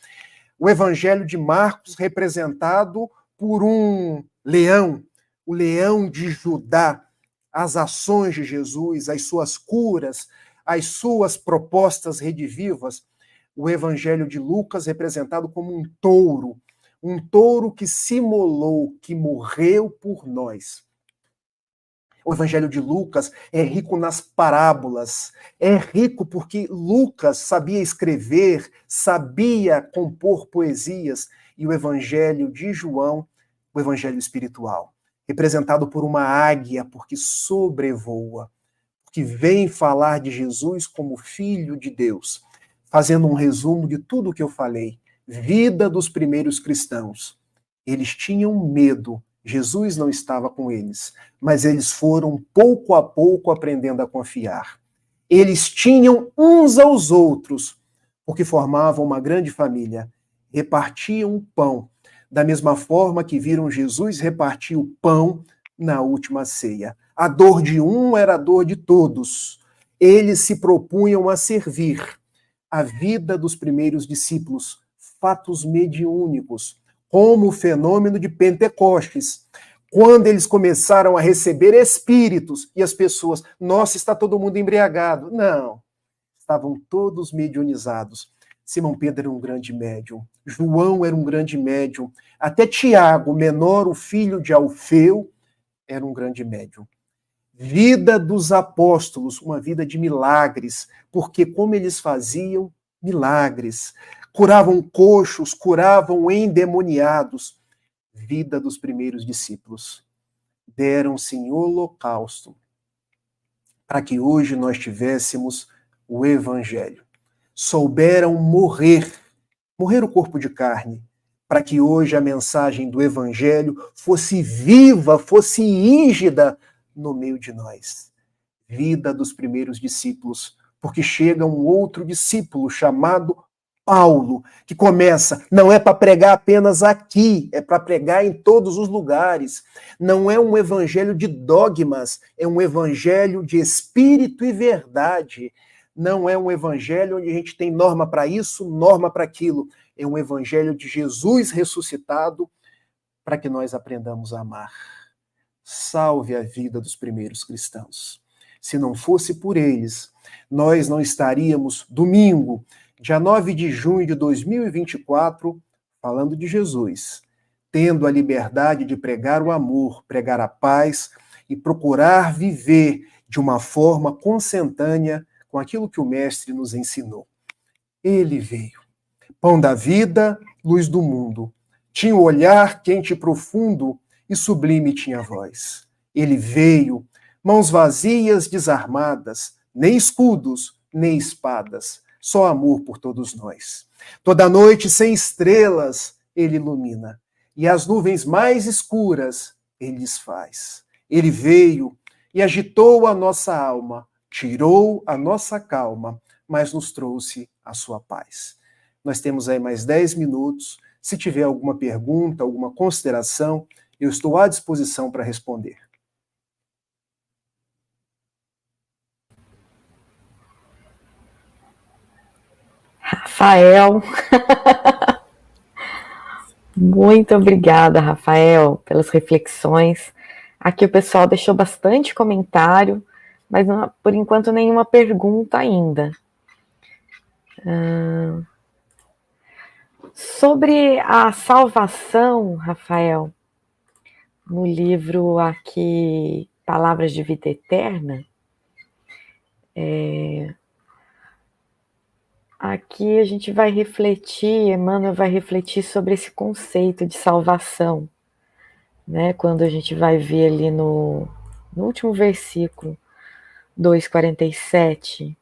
O Evangelho de Marcos, representado por um leão, o leão de Judá, as ações de Jesus, as suas curas, as suas propostas redivivas. O Evangelho de Lucas, representado como um touro que se imolou, que morreu por nós. O Evangelho de Lucas é rico nas parábolas, é rico porque Lucas sabia escrever, sabia compor poesias, e o Evangelho de João, o Evangelho espiritual, representado por uma águia, porque sobrevoa, que vem falar de Jesus como Filho de Deus, fazendo um resumo de tudo o que eu falei. Vida dos primeiros cristãos. Eles tinham medo, Jesus não estava com eles, mas eles foram pouco a pouco aprendendo a confiar. Eles tinham uns aos outros, porque formavam uma grande família, repartiam o pão, da mesma forma que viram Jesus repartir o pão na última ceia. A dor de um era a dor de todos. Eles se propunham a servir. A vida dos primeiros discípulos, fatos mediúnicos, como o fenômeno de Pentecostes, quando eles começaram a receber espíritos e as pessoas, nossa, está todo mundo embriagado. Não, estavam todos mediunizados. Simão Pedro era um grande médium, João era um grande médium, até Tiago, menor, o filho de Alfeu, era um grande médium. Vida dos apóstolos, uma vida de milagres, porque como eles faziam milagres, curavam coxos, curavam endemoniados. Vida dos primeiros discípulos. Deram-se em holocausto para que hoje nós tivéssemos o Evangelho. Souberam morrer o corpo de carne, para que hoje a mensagem do Evangelho fosse viva, fosse rígida no meio de nós. Vida dos primeiros discípulos, porque chega um outro discípulo chamado Paulo, que começa, não é para pregar apenas aqui, é para pregar em todos os lugares. Não é um evangelho de dogmas, é um evangelho de espírito e verdade. Não é um evangelho onde a gente tem norma para isso, norma para aquilo. É um evangelho de Jesus ressuscitado para que nós aprendamos a amar. Salve a vida dos primeiros cristãos. Se não fosse por eles, nós não estaríamos domingo, dia 9 de junho de 2024, falando de Jesus, tendo a liberdade de pregar o amor, pregar a paz e procurar viver de uma forma consentânea com aquilo que o Mestre nos ensinou. Ele veio, pão da vida, luz do mundo. Tinha o olhar quente e profundo e sublime tinha a voz. Ele veio, mãos vazias, desarmadas, nem escudos, nem espadas, só amor por todos nós. Toda noite sem estrelas ele ilumina, e as nuvens mais escuras ele desfaz. Ele veio e agitou a nossa alma, tirou a nossa calma, mas nos trouxe a sua paz. Nós temos aí mais 10 minutos. Se tiver alguma pergunta, alguma consideração, eu estou à disposição para responder. Rafael. Muito obrigada, Rafael, pelas reflexões. Aqui o pessoal deixou bastante comentário, mas não, por enquanto nenhuma pergunta ainda. Sobre a salvação, Rafael, no livro aqui, Palavras de Vida Eterna, aqui a gente vai refletir, Emmanuel vai refletir sobre esse conceito de salvação, né? Quando a gente vai ver ali no último versículo, 2:47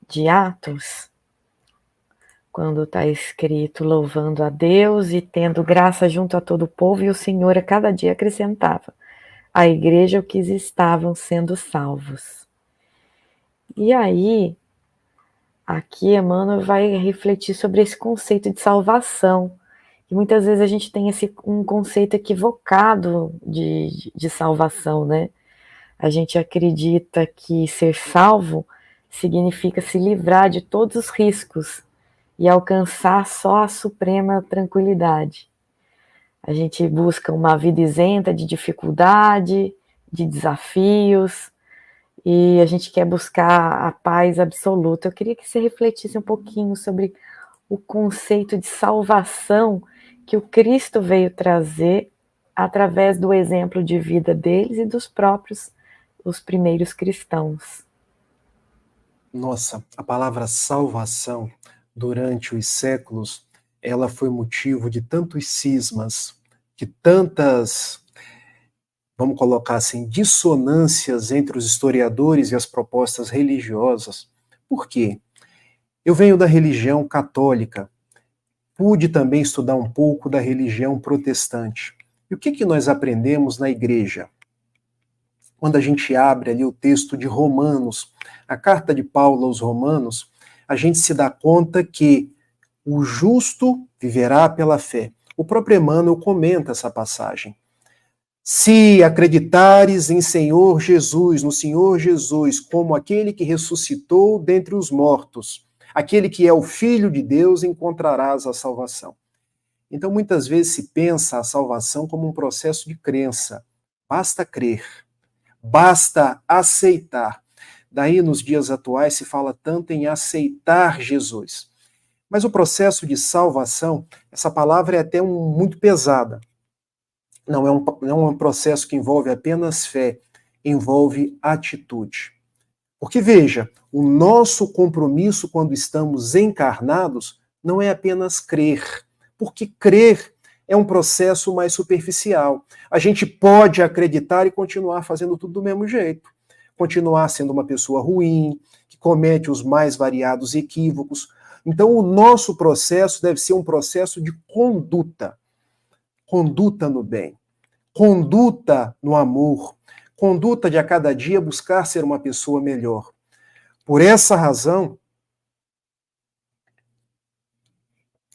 de Atos, quando está escrito louvando a Deus e tendo graça junto a todo o povo, e o Senhor a cada dia acrescentava à igreja o que estavam sendo salvos. E aí, aqui Emmanuel vai refletir sobre esse conceito de salvação, e muitas vezes a gente tem um conceito equivocado de salvação, né? A gente acredita que ser salvo significa se livrar de todos os riscos e alcançar só a suprema tranquilidade. A gente busca uma vida isenta de dificuldade, de desafios, e a gente quer buscar a paz absoluta. Eu queria que você refletisse um pouquinho sobre o conceito de salvação que o Cristo veio trazer através do exemplo de vida deles e dos próprios, os primeiros cristãos. Nossa, a palavra salvação, durante os séculos, ela foi motivo de tantos cismas, de tantas, vamos colocar assim, dissonâncias entre os historiadores e as propostas religiosas. Por quê? Eu venho da religião católica, pude também estudar um pouco da religião protestante. E o que nós aprendemos na igreja? Quando a gente abre ali o texto de Romanos, a carta de Paulo aos Romanos, a gente se dá conta que o justo viverá pela fé. O próprio Emmanuel comenta essa passagem. Se acreditares em Senhor Jesus, no Senhor Jesus, como aquele que ressuscitou dentre os mortos, aquele que é o Filho de Deus, encontrarás a salvação. Então, muitas vezes se pensa a salvação como um processo de crença. Basta crer, basta aceitar. Daí, nos dias atuais, se fala tanto em aceitar Jesus. Mas o processo de salvação, essa palavra é até muito pesada. Não é um processo que envolve apenas fé, envolve atitude. Porque, veja, o nosso compromisso quando estamos encarnados não é apenas crer, porque crer é um processo mais superficial. A gente pode acreditar e continuar fazendo tudo do mesmo jeito, continuar sendo uma pessoa ruim, que comete os mais variados equívocos. Então, o nosso processo deve ser um processo de conduta. Conduta no bem, conduta no amor, conduta de a cada dia buscar ser uma pessoa melhor. Por essa razão,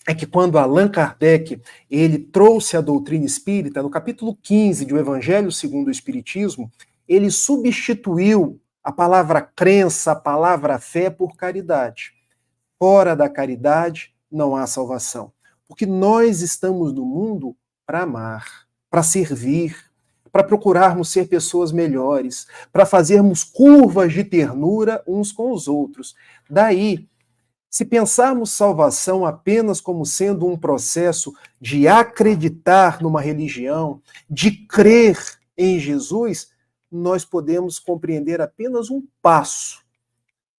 é que quando Allan Kardec ele trouxe a doutrina espírita, no capítulo 15 de O Evangelho segundo o Espiritismo, ele substituiu a palavra crença, a palavra fé por caridade. Fora da caridade não há salvação. Porque nós estamos no mundo para amar, para servir, para procurarmos ser pessoas melhores, para fazermos curvas de ternura uns com os outros. Daí, se pensarmos salvação apenas como sendo um processo de acreditar numa religião, de crer em Jesus, nós podemos compreender apenas um passo.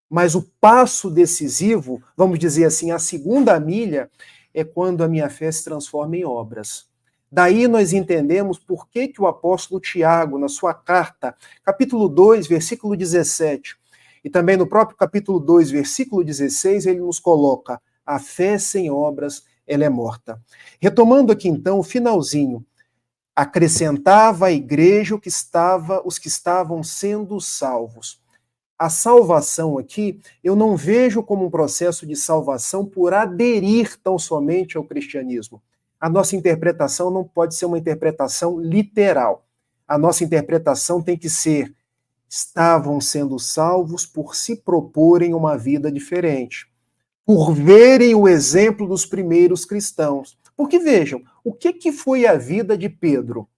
Mas o passo decisivo, vamos dizer assim, a segunda milha, é quando a minha fé se transforma em obras. Daí nós entendemos por que o apóstolo Tiago, na sua carta, capítulo 2, versículo 17, e também no próprio capítulo 2, versículo 16, ele nos coloca: a fé sem obras, ela é morta. Retomando aqui então o finalzinho, acrescentava à igreja os que estavam sendo salvos. A salvação aqui, eu não vejo como um processo de salvação por aderir tão somente ao cristianismo. A nossa interpretação não pode ser uma interpretação literal. A nossa interpretação tem que ser: estavam sendo salvos por se proporem uma vida diferente, por verem o exemplo dos primeiros cristãos. Porque vejam, o que foi a vida de Pedro?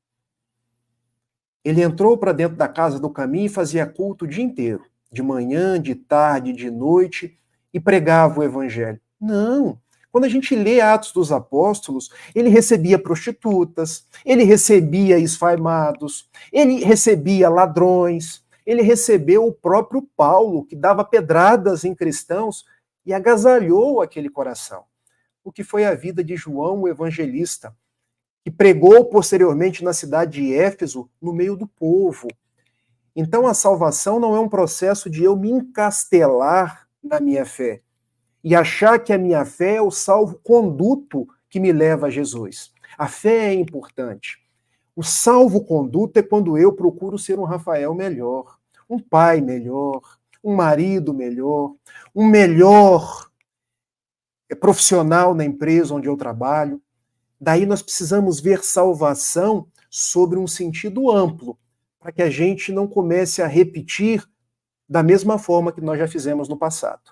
Ele entrou para dentro da casa do caminho e fazia culto o dia inteiro, de manhã, de tarde, de noite, e pregava o evangelho. Não. Quando a gente lê Atos dos Apóstolos, ele recebia prostitutas, ele recebia esfaimados, ele recebia ladrões, ele recebeu o próprio Paulo, que dava pedradas em cristãos e agasalhou aquele coração. O que foi a vida de João, o evangelista, que pregou posteriormente na cidade de Éfeso, no meio do povo. Então a salvação não é um processo de eu me encastelar na minha fé. e achar que a minha fé é o salvo-conduto que me leva a Jesus. A fé é importante. O salvo-conduto é quando eu procuro ser um Rafael melhor, um pai melhor, um marido melhor, um melhor profissional na empresa onde eu trabalho. Daí nós precisamos ver salvação sobre um sentido amplo, para que a gente não comece a repetir da mesma forma que nós já fizemos no passado.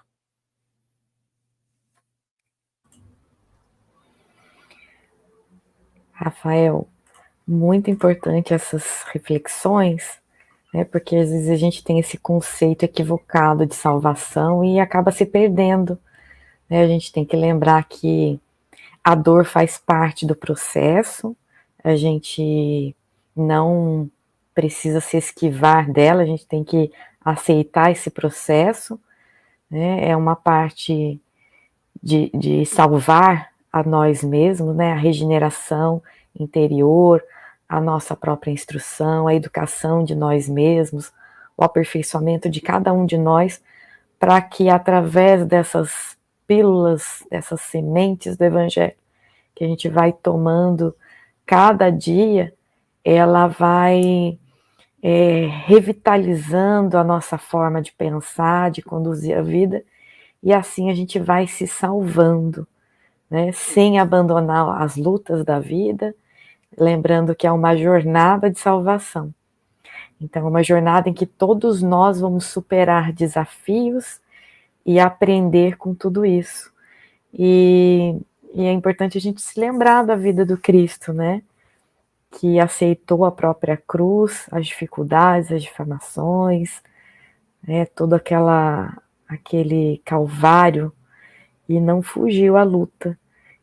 Rafael, muito importante essas reflexões, né? Porque às vezes a gente tem esse conceito equivocado de salvação e acaba se perdendo, né? A gente tem que lembrar que a dor faz parte do processo, a gente não precisa se esquivar dela, a gente tem que aceitar esse processo, né? É uma parte de salvar a nós mesmos, né? A regeneração interior, a nossa própria instrução, a educação de nós mesmos, o aperfeiçoamento de cada um de nós, para que através dessas pílulas, dessas sementes do Evangelho, que a gente vai tomando cada dia, ela vai revitalizando a nossa forma de pensar, de conduzir a vida, e assim a gente vai se salvando, né, sem abandonar as lutas da vida, lembrando que é uma jornada de salvação. Então, é uma jornada em que todos nós vamos superar desafios e aprender com tudo isso. E é importante a gente se lembrar da vida do Cristo, né? Que aceitou a própria cruz, as dificuldades, as difamações, né? Todo aquele calvário, e não fugiu à luta.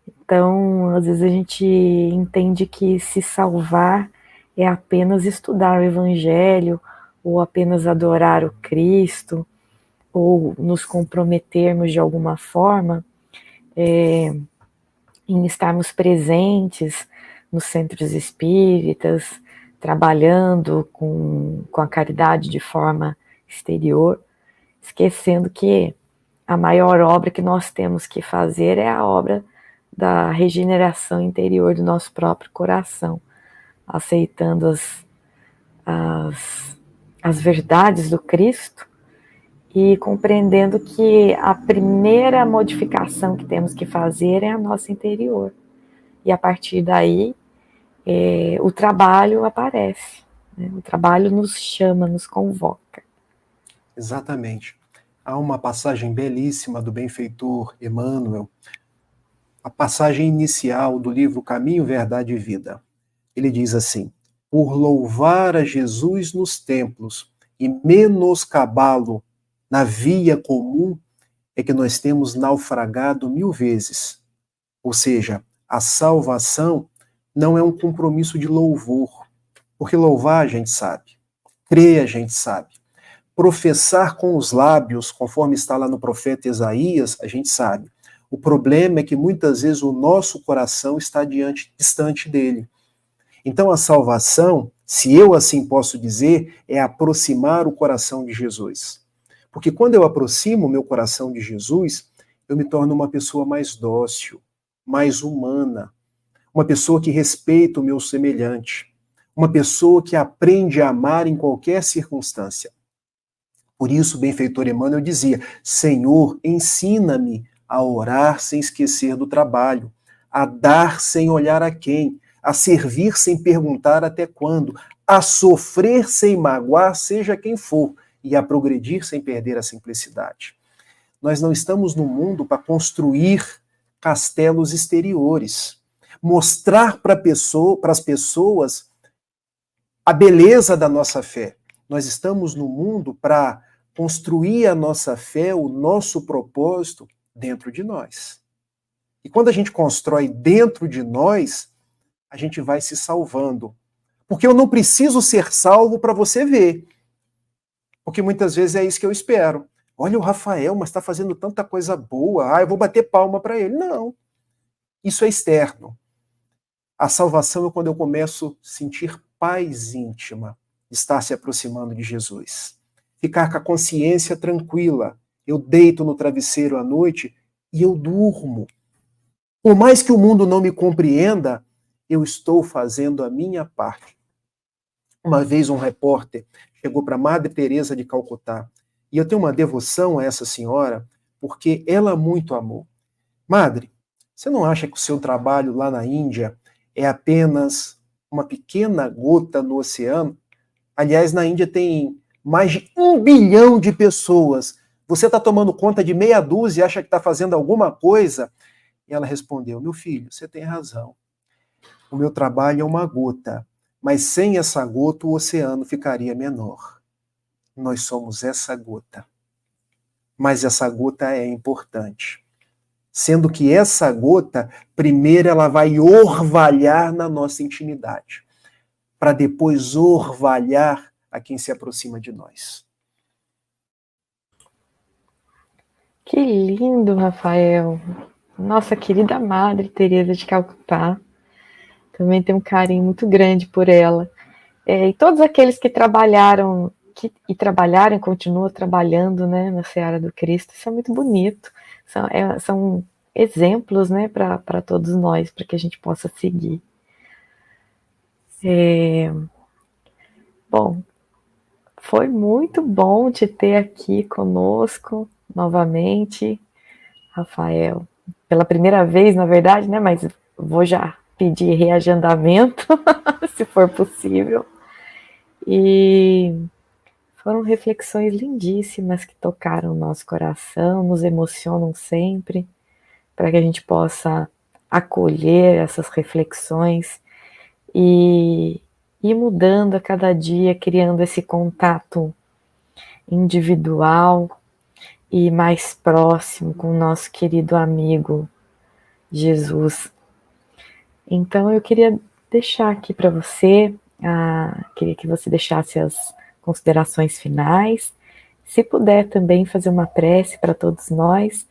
Então, às vezes a gente entende que se salvar é apenas estudar o Evangelho, ou apenas adorar o Cristo, ou nos comprometermos de alguma forma em estarmos presentes nos centros espíritas, trabalhando com a caridade de forma exterior, esquecendo que a maior obra que nós temos que fazer é a obra da regeneração interior do nosso próprio coração, aceitando as verdades do Cristo e compreendendo que a primeira modificação que temos que fazer é a nossa interior. E a partir daí, o trabalho aparece, né? O trabalho nos chama, nos convoca. Exatamente. Há uma passagem belíssima do benfeitor Emmanuel, a passagem inicial do livro Caminho, Verdade e Vida. Ele diz assim: por louvar a Jesus nos templos e menoscabá-lo na via comum, é que nós temos naufragado 1000 vezes. Ou seja, a salvação não é um compromisso de louvor, porque louvar a gente sabe, crer a gente sabe, professar com os lábios, conforme está lá no profeta Isaías, a gente sabe. O problema é que muitas vezes o nosso coração está distante dele. Então a salvação, se eu assim posso dizer, é aproximar o coração de Jesus. Porque quando eu aproximo o meu coração de Jesus, eu me torno uma pessoa mais dócil, mais humana, uma pessoa que respeita o meu semelhante, uma pessoa que aprende a amar em qualquer circunstância. Por isso, o benfeitor Emmanuel dizia: Senhor, ensina-me a orar sem esquecer do trabalho, a dar sem olhar a quem, a servir sem perguntar até quando, a sofrer sem magoar, seja quem for, e a progredir sem perder a simplicidade. Nós não estamos no mundo para construir castelos exteriores, mostrar para as pessoas a beleza da nossa fé. Nós estamos no mundo para construir a nossa fé, o nosso propósito dentro de nós. E quando a gente constrói dentro de nós, a gente vai se salvando. Porque eu não preciso ser salvo para você ver. Porque muitas vezes é isso que eu espero. Olha o Rafael, mas está fazendo tanta coisa boa. Eu vou bater palma para ele. Não. Isso é externo. A salvação é quando eu começo a sentir paz íntima de estar se aproximando de Jesus. Ficar com a consciência tranquila. Eu deito no travesseiro à noite e eu durmo. Por mais que o mundo não me compreenda, eu estou fazendo a minha parte. Uma vez um repórter chegou para Madre Teresa de Calcutá, e eu tenho uma devoção a essa senhora, porque ela muito amou. Madre, você não acha que o seu trabalho lá na Índia é apenas uma pequena gota no oceano? Aliás, na Índia tem mais de 1 bilhão de pessoas. Você está tomando conta de meia dúzia e acha que está fazendo alguma coisa? E ela respondeu, meu filho, você tem razão. O meu trabalho é uma gota, mas sem essa gota o oceano ficaria menor. Nós somos essa gota. Mas essa gota é importante. Sendo que essa gota, primeiro ela vai orvalhar na nossa intimidade, para depois orvalhar a quem se aproxima de nós. Que lindo, Rafael. Nossa querida Madre Teresa de Calcutá. Também tem um carinho muito grande por ela. E todos aqueles que trabalharam e continuam trabalhando, né, na Seara do Cristo, isso é muito bonito. São exemplos, né, para todos nós, para que a gente possa seguir. Bom, foi muito bom te ter aqui conosco novamente, Rafael. Pela primeira vez, na verdade, né, mas vou já pedir reagendamento, se for possível. E foram reflexões lindíssimas que tocaram o nosso coração, nos emocionam sempre, para que a gente possa acolher essas reflexões e ir mudando a cada dia, criando esse contato individual e mais próximo com o nosso querido amigo Jesus. Então eu queria deixar aqui para você, queria que você deixasse as considerações finais, se puder também fazer uma prece para todos nós,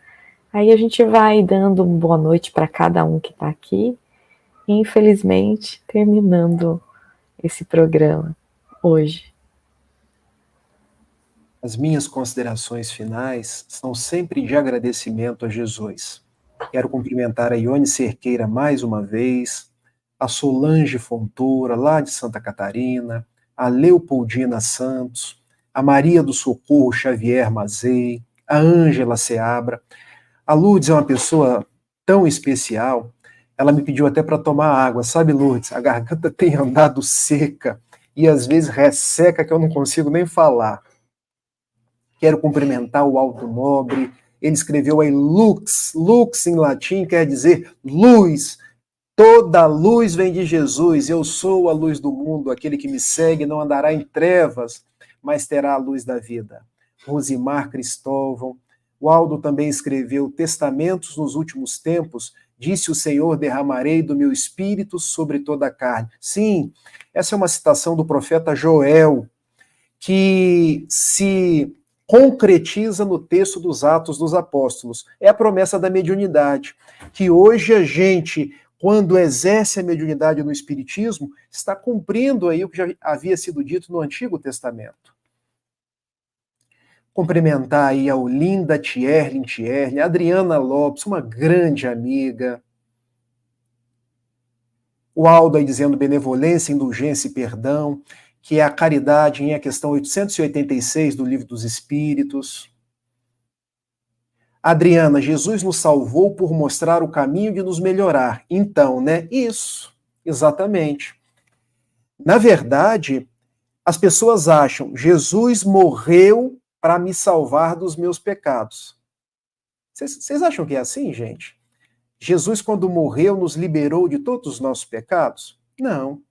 aí a gente vai dando uma boa noite para cada um que está aqui, e infelizmente terminando esse programa hoje. As minhas considerações finais são sempre de agradecimento a Jesus. Quero cumprimentar a Ione Cerqueira mais uma vez, a Solange Fontoura, lá de Santa Catarina, a Leopoldina Santos, a Maria do Socorro Xavier Mazei, a Ângela Seabra. A Lourdes é uma pessoa tão especial, ela me pediu até para tomar água. Sabe, Lourdes, a garganta tem andado seca e às vezes resseca que eu não consigo nem falar. Quero cumprimentar o Aldo Nobre. Ele escreveu aí lux. Lux em latim quer dizer luz. Toda luz vem de Jesus. Eu sou a luz do mundo. Aquele que me segue não andará em trevas, mas terá a luz da vida. Rosimar Cristóvão. O Aldo também escreveu testamentos nos últimos tempos. Disse o Senhor, derramarei do meu espírito sobre toda a carne. Sim, essa é uma citação do profeta Joel, que se concretiza no texto dos Atos dos Apóstolos. É a promessa da mediunidade, que hoje a gente, quando exerce a mediunidade no Espiritismo, está cumprindo aí o que já havia sido dito no Antigo Testamento. Cumprimentar aí a Olinda Tierlin, a Adriana Lopes, uma grande amiga. O Aldo aí dizendo benevolência, indulgência e perdão, que é a caridade em a questão 886 do Livro dos Espíritos. Adriana, Jesus nos salvou por mostrar o caminho de nos melhorar. Então, né? Isso, exatamente. Na verdade, as pessoas acham, Jesus morreu para me salvar dos meus pecados. Vocês acham que é assim, gente? Jesus, quando morreu, nos liberou de todos os nossos pecados? Não.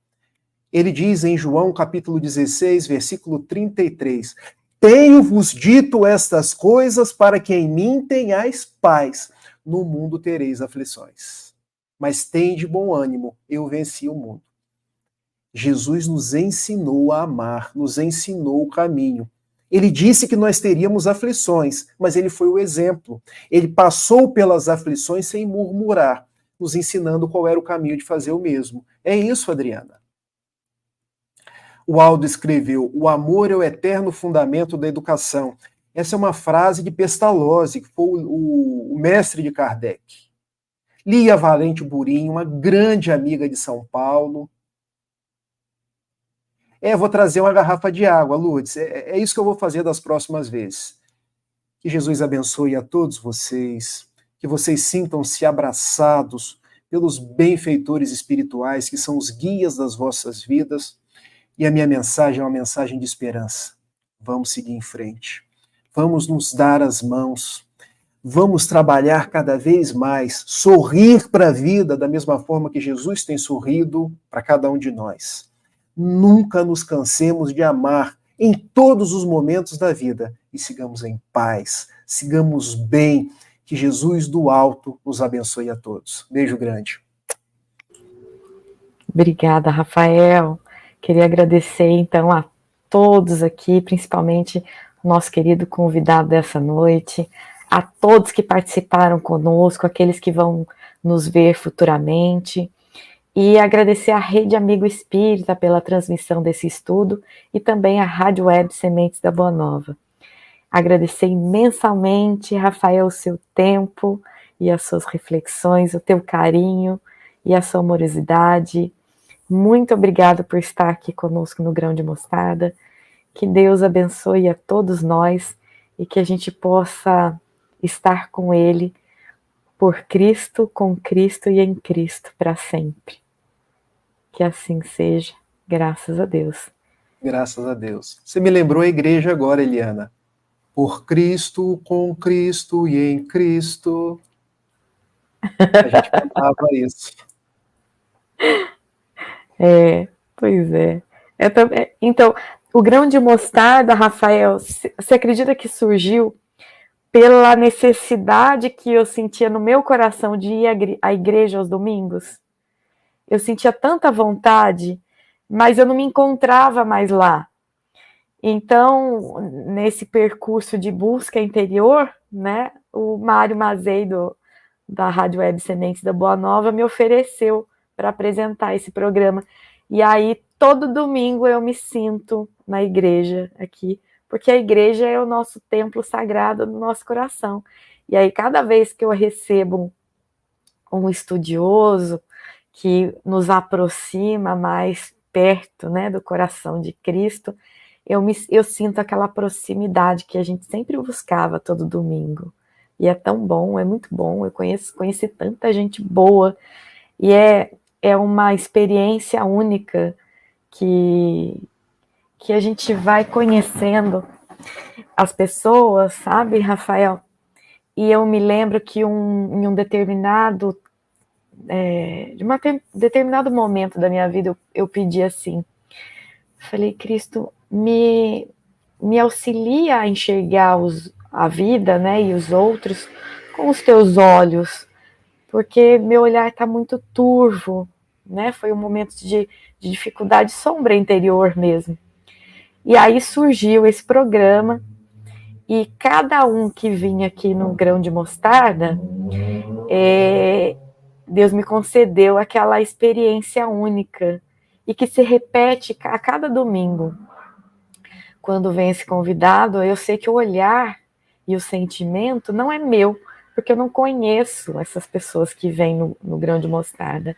Ele diz em João capítulo 16, versículo 33, tenho-vos dito estas coisas para que em mim tenhais paz. No mundo tereis aflições. Mas tende bom ânimo, eu venci o mundo. Jesus nos ensinou a amar, nos ensinou o caminho. Ele disse que nós teríamos aflições, mas ele foi o exemplo. Ele passou pelas aflições sem murmurar, nos ensinando qual era o caminho de fazer o mesmo. É isso, Adriana. O Aldo escreveu, o amor é o eterno fundamento da educação. Essa é uma frase de Pestalozzi, que foi o mestre de Kardec. Lia Valente Burim, uma grande amiga de São Paulo. Vou trazer uma garrafa de água, Lourdes. É isso que eu vou fazer das próximas vezes. Que Jesus abençoe a todos vocês, que vocês sintam-se abraçados pelos benfeitores espirituais, que são os guias das vossas vidas. E a minha mensagem é uma mensagem de esperança. Vamos seguir em frente. Vamos nos dar as mãos. Vamos trabalhar cada vez mais, sorrir para a vida da mesma forma que Jesus tem sorrido para cada um de nós. Nunca nos cansemos de amar em todos os momentos da vida e sigamos em paz, sigamos bem, que Jesus do alto nos abençoe a todos. Beijo grande. Obrigada, Rafael. Queria agradecer, então, a todos aqui, principalmente o nosso querido convidado dessa noite, a todos que participaram conosco, aqueles que vão nos ver futuramente, e agradecer à Rede Amigo Espírita pela transmissão desse estudo e também à Rádio Web Sementes da Boa Nova. Agradecer imensamente, Rafael, o seu tempo e as suas reflexões, o teu carinho e a sua amorosidade. Muito obrigada por estar aqui conosco no Grão de Mostarda. Que Deus abençoe a todos nós e que a gente possa estar com Ele por Cristo, com Cristo e em Cristo para sempre. Que assim seja, graças a Deus. Graças a Deus. Você me lembrou a igreja agora, Eliana. Por Cristo, com Cristo e em Cristo. A gente cantava isso. Pois é. Então, o Grão de Mostarda, Rafael, você acredita que surgiu pela necessidade que eu sentia no meu coração de ir à igreja aos domingos? Eu sentia tanta vontade, mas eu não me encontrava mais lá. Então, nesse percurso de busca interior, né, o Mário Mazei, da Rádio Web Sementes da Boa Nova, me ofereceu para apresentar esse programa. E aí, todo domingo eu me sinto na igreja aqui, porque a igreja é o nosso templo sagrado do nosso coração. E aí, cada vez que eu recebo um estudioso que nos aproxima mais perto, né, do coração de Cristo, eu sinto aquela proximidade que a gente sempre buscava todo domingo. E é tão bom, é muito bom. Eu conheci tanta gente boa. E é uma experiência única que a gente vai conhecendo as pessoas, sabe, Rafael? E eu me lembro que em um determinado determinado momento da minha vida eu pedi assim, falei, Cristo, me auxilia a enxergar a vida, né, e os outros com os teus olhos, porque meu olhar está muito turvo, né? Foi um momento de dificuldade, sombra interior mesmo. E aí surgiu esse programa, e cada um que vinha aqui no Grão de Mostarda, Deus me concedeu aquela experiência única, e que se repete a cada domingo. Quando vem esse convidado, eu sei que o olhar e o sentimento não é meu, porque eu não conheço essas pessoas que vêm no Grão de Mostarda.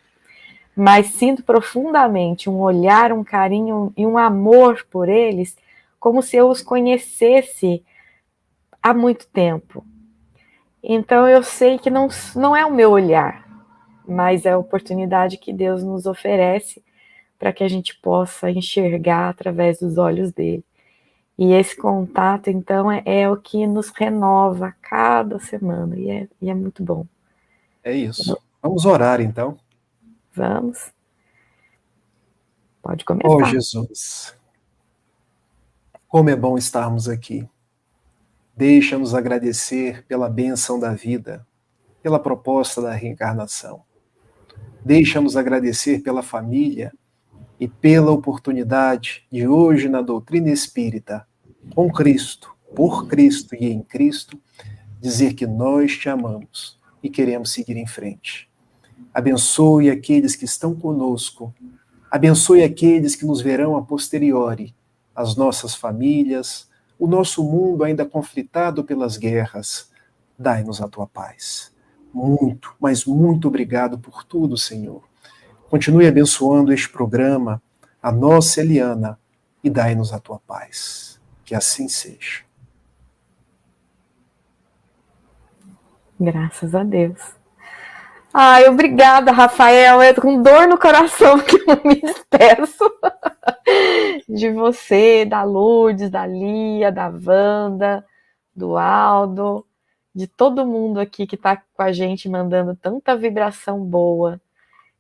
Mas sinto profundamente um olhar, um carinho e um amor por eles, como se eu os conhecesse há muito tempo. Então eu sei que não é o meu olhar, mas é a oportunidade que Deus nos oferece para que a gente possa enxergar através dos olhos dele. E esse contato, então, é o que nos renova cada semana, e é muito bom. É isso. Vamos orar, então. Vamos. Pode começar. Oh, Jesus, como é bom estarmos aqui. Deixa-nos agradecer pela bênção da vida, pela proposta da reencarnação. Deixa-nos agradecer pela família e pela oportunidade de hoje na doutrina espírita, com Cristo, por Cristo e em Cristo, dizer que nós te amamos e queremos seguir em frente. Abençoe aqueles que estão conosco, abençoe aqueles que nos verão a posteriori, as nossas famílias, o nosso mundo ainda conflitado pelas guerras. Dai-nos a tua paz. Muito, mas muito obrigado por tudo, Senhor. Continue abençoando este programa, a nossa Eliana, e dai-nos a tua paz. Que assim seja. Graças a Deus. Ai, obrigada, Rafael. Eu tô com dor no coração que eu me despeço de você, da Lourdes, da Lia, da Wanda, do Aldo, de todo mundo aqui que tá com a gente mandando tanta vibração boa.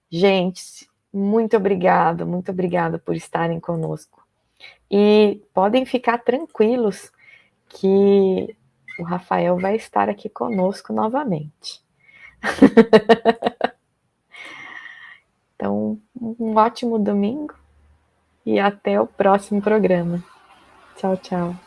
Gente, muito obrigada por estarem conosco. E podem ficar tranquilos que o Rafael vai estar aqui conosco novamente. Então, um ótimo domingo e até o próximo programa. Tchau, tchau.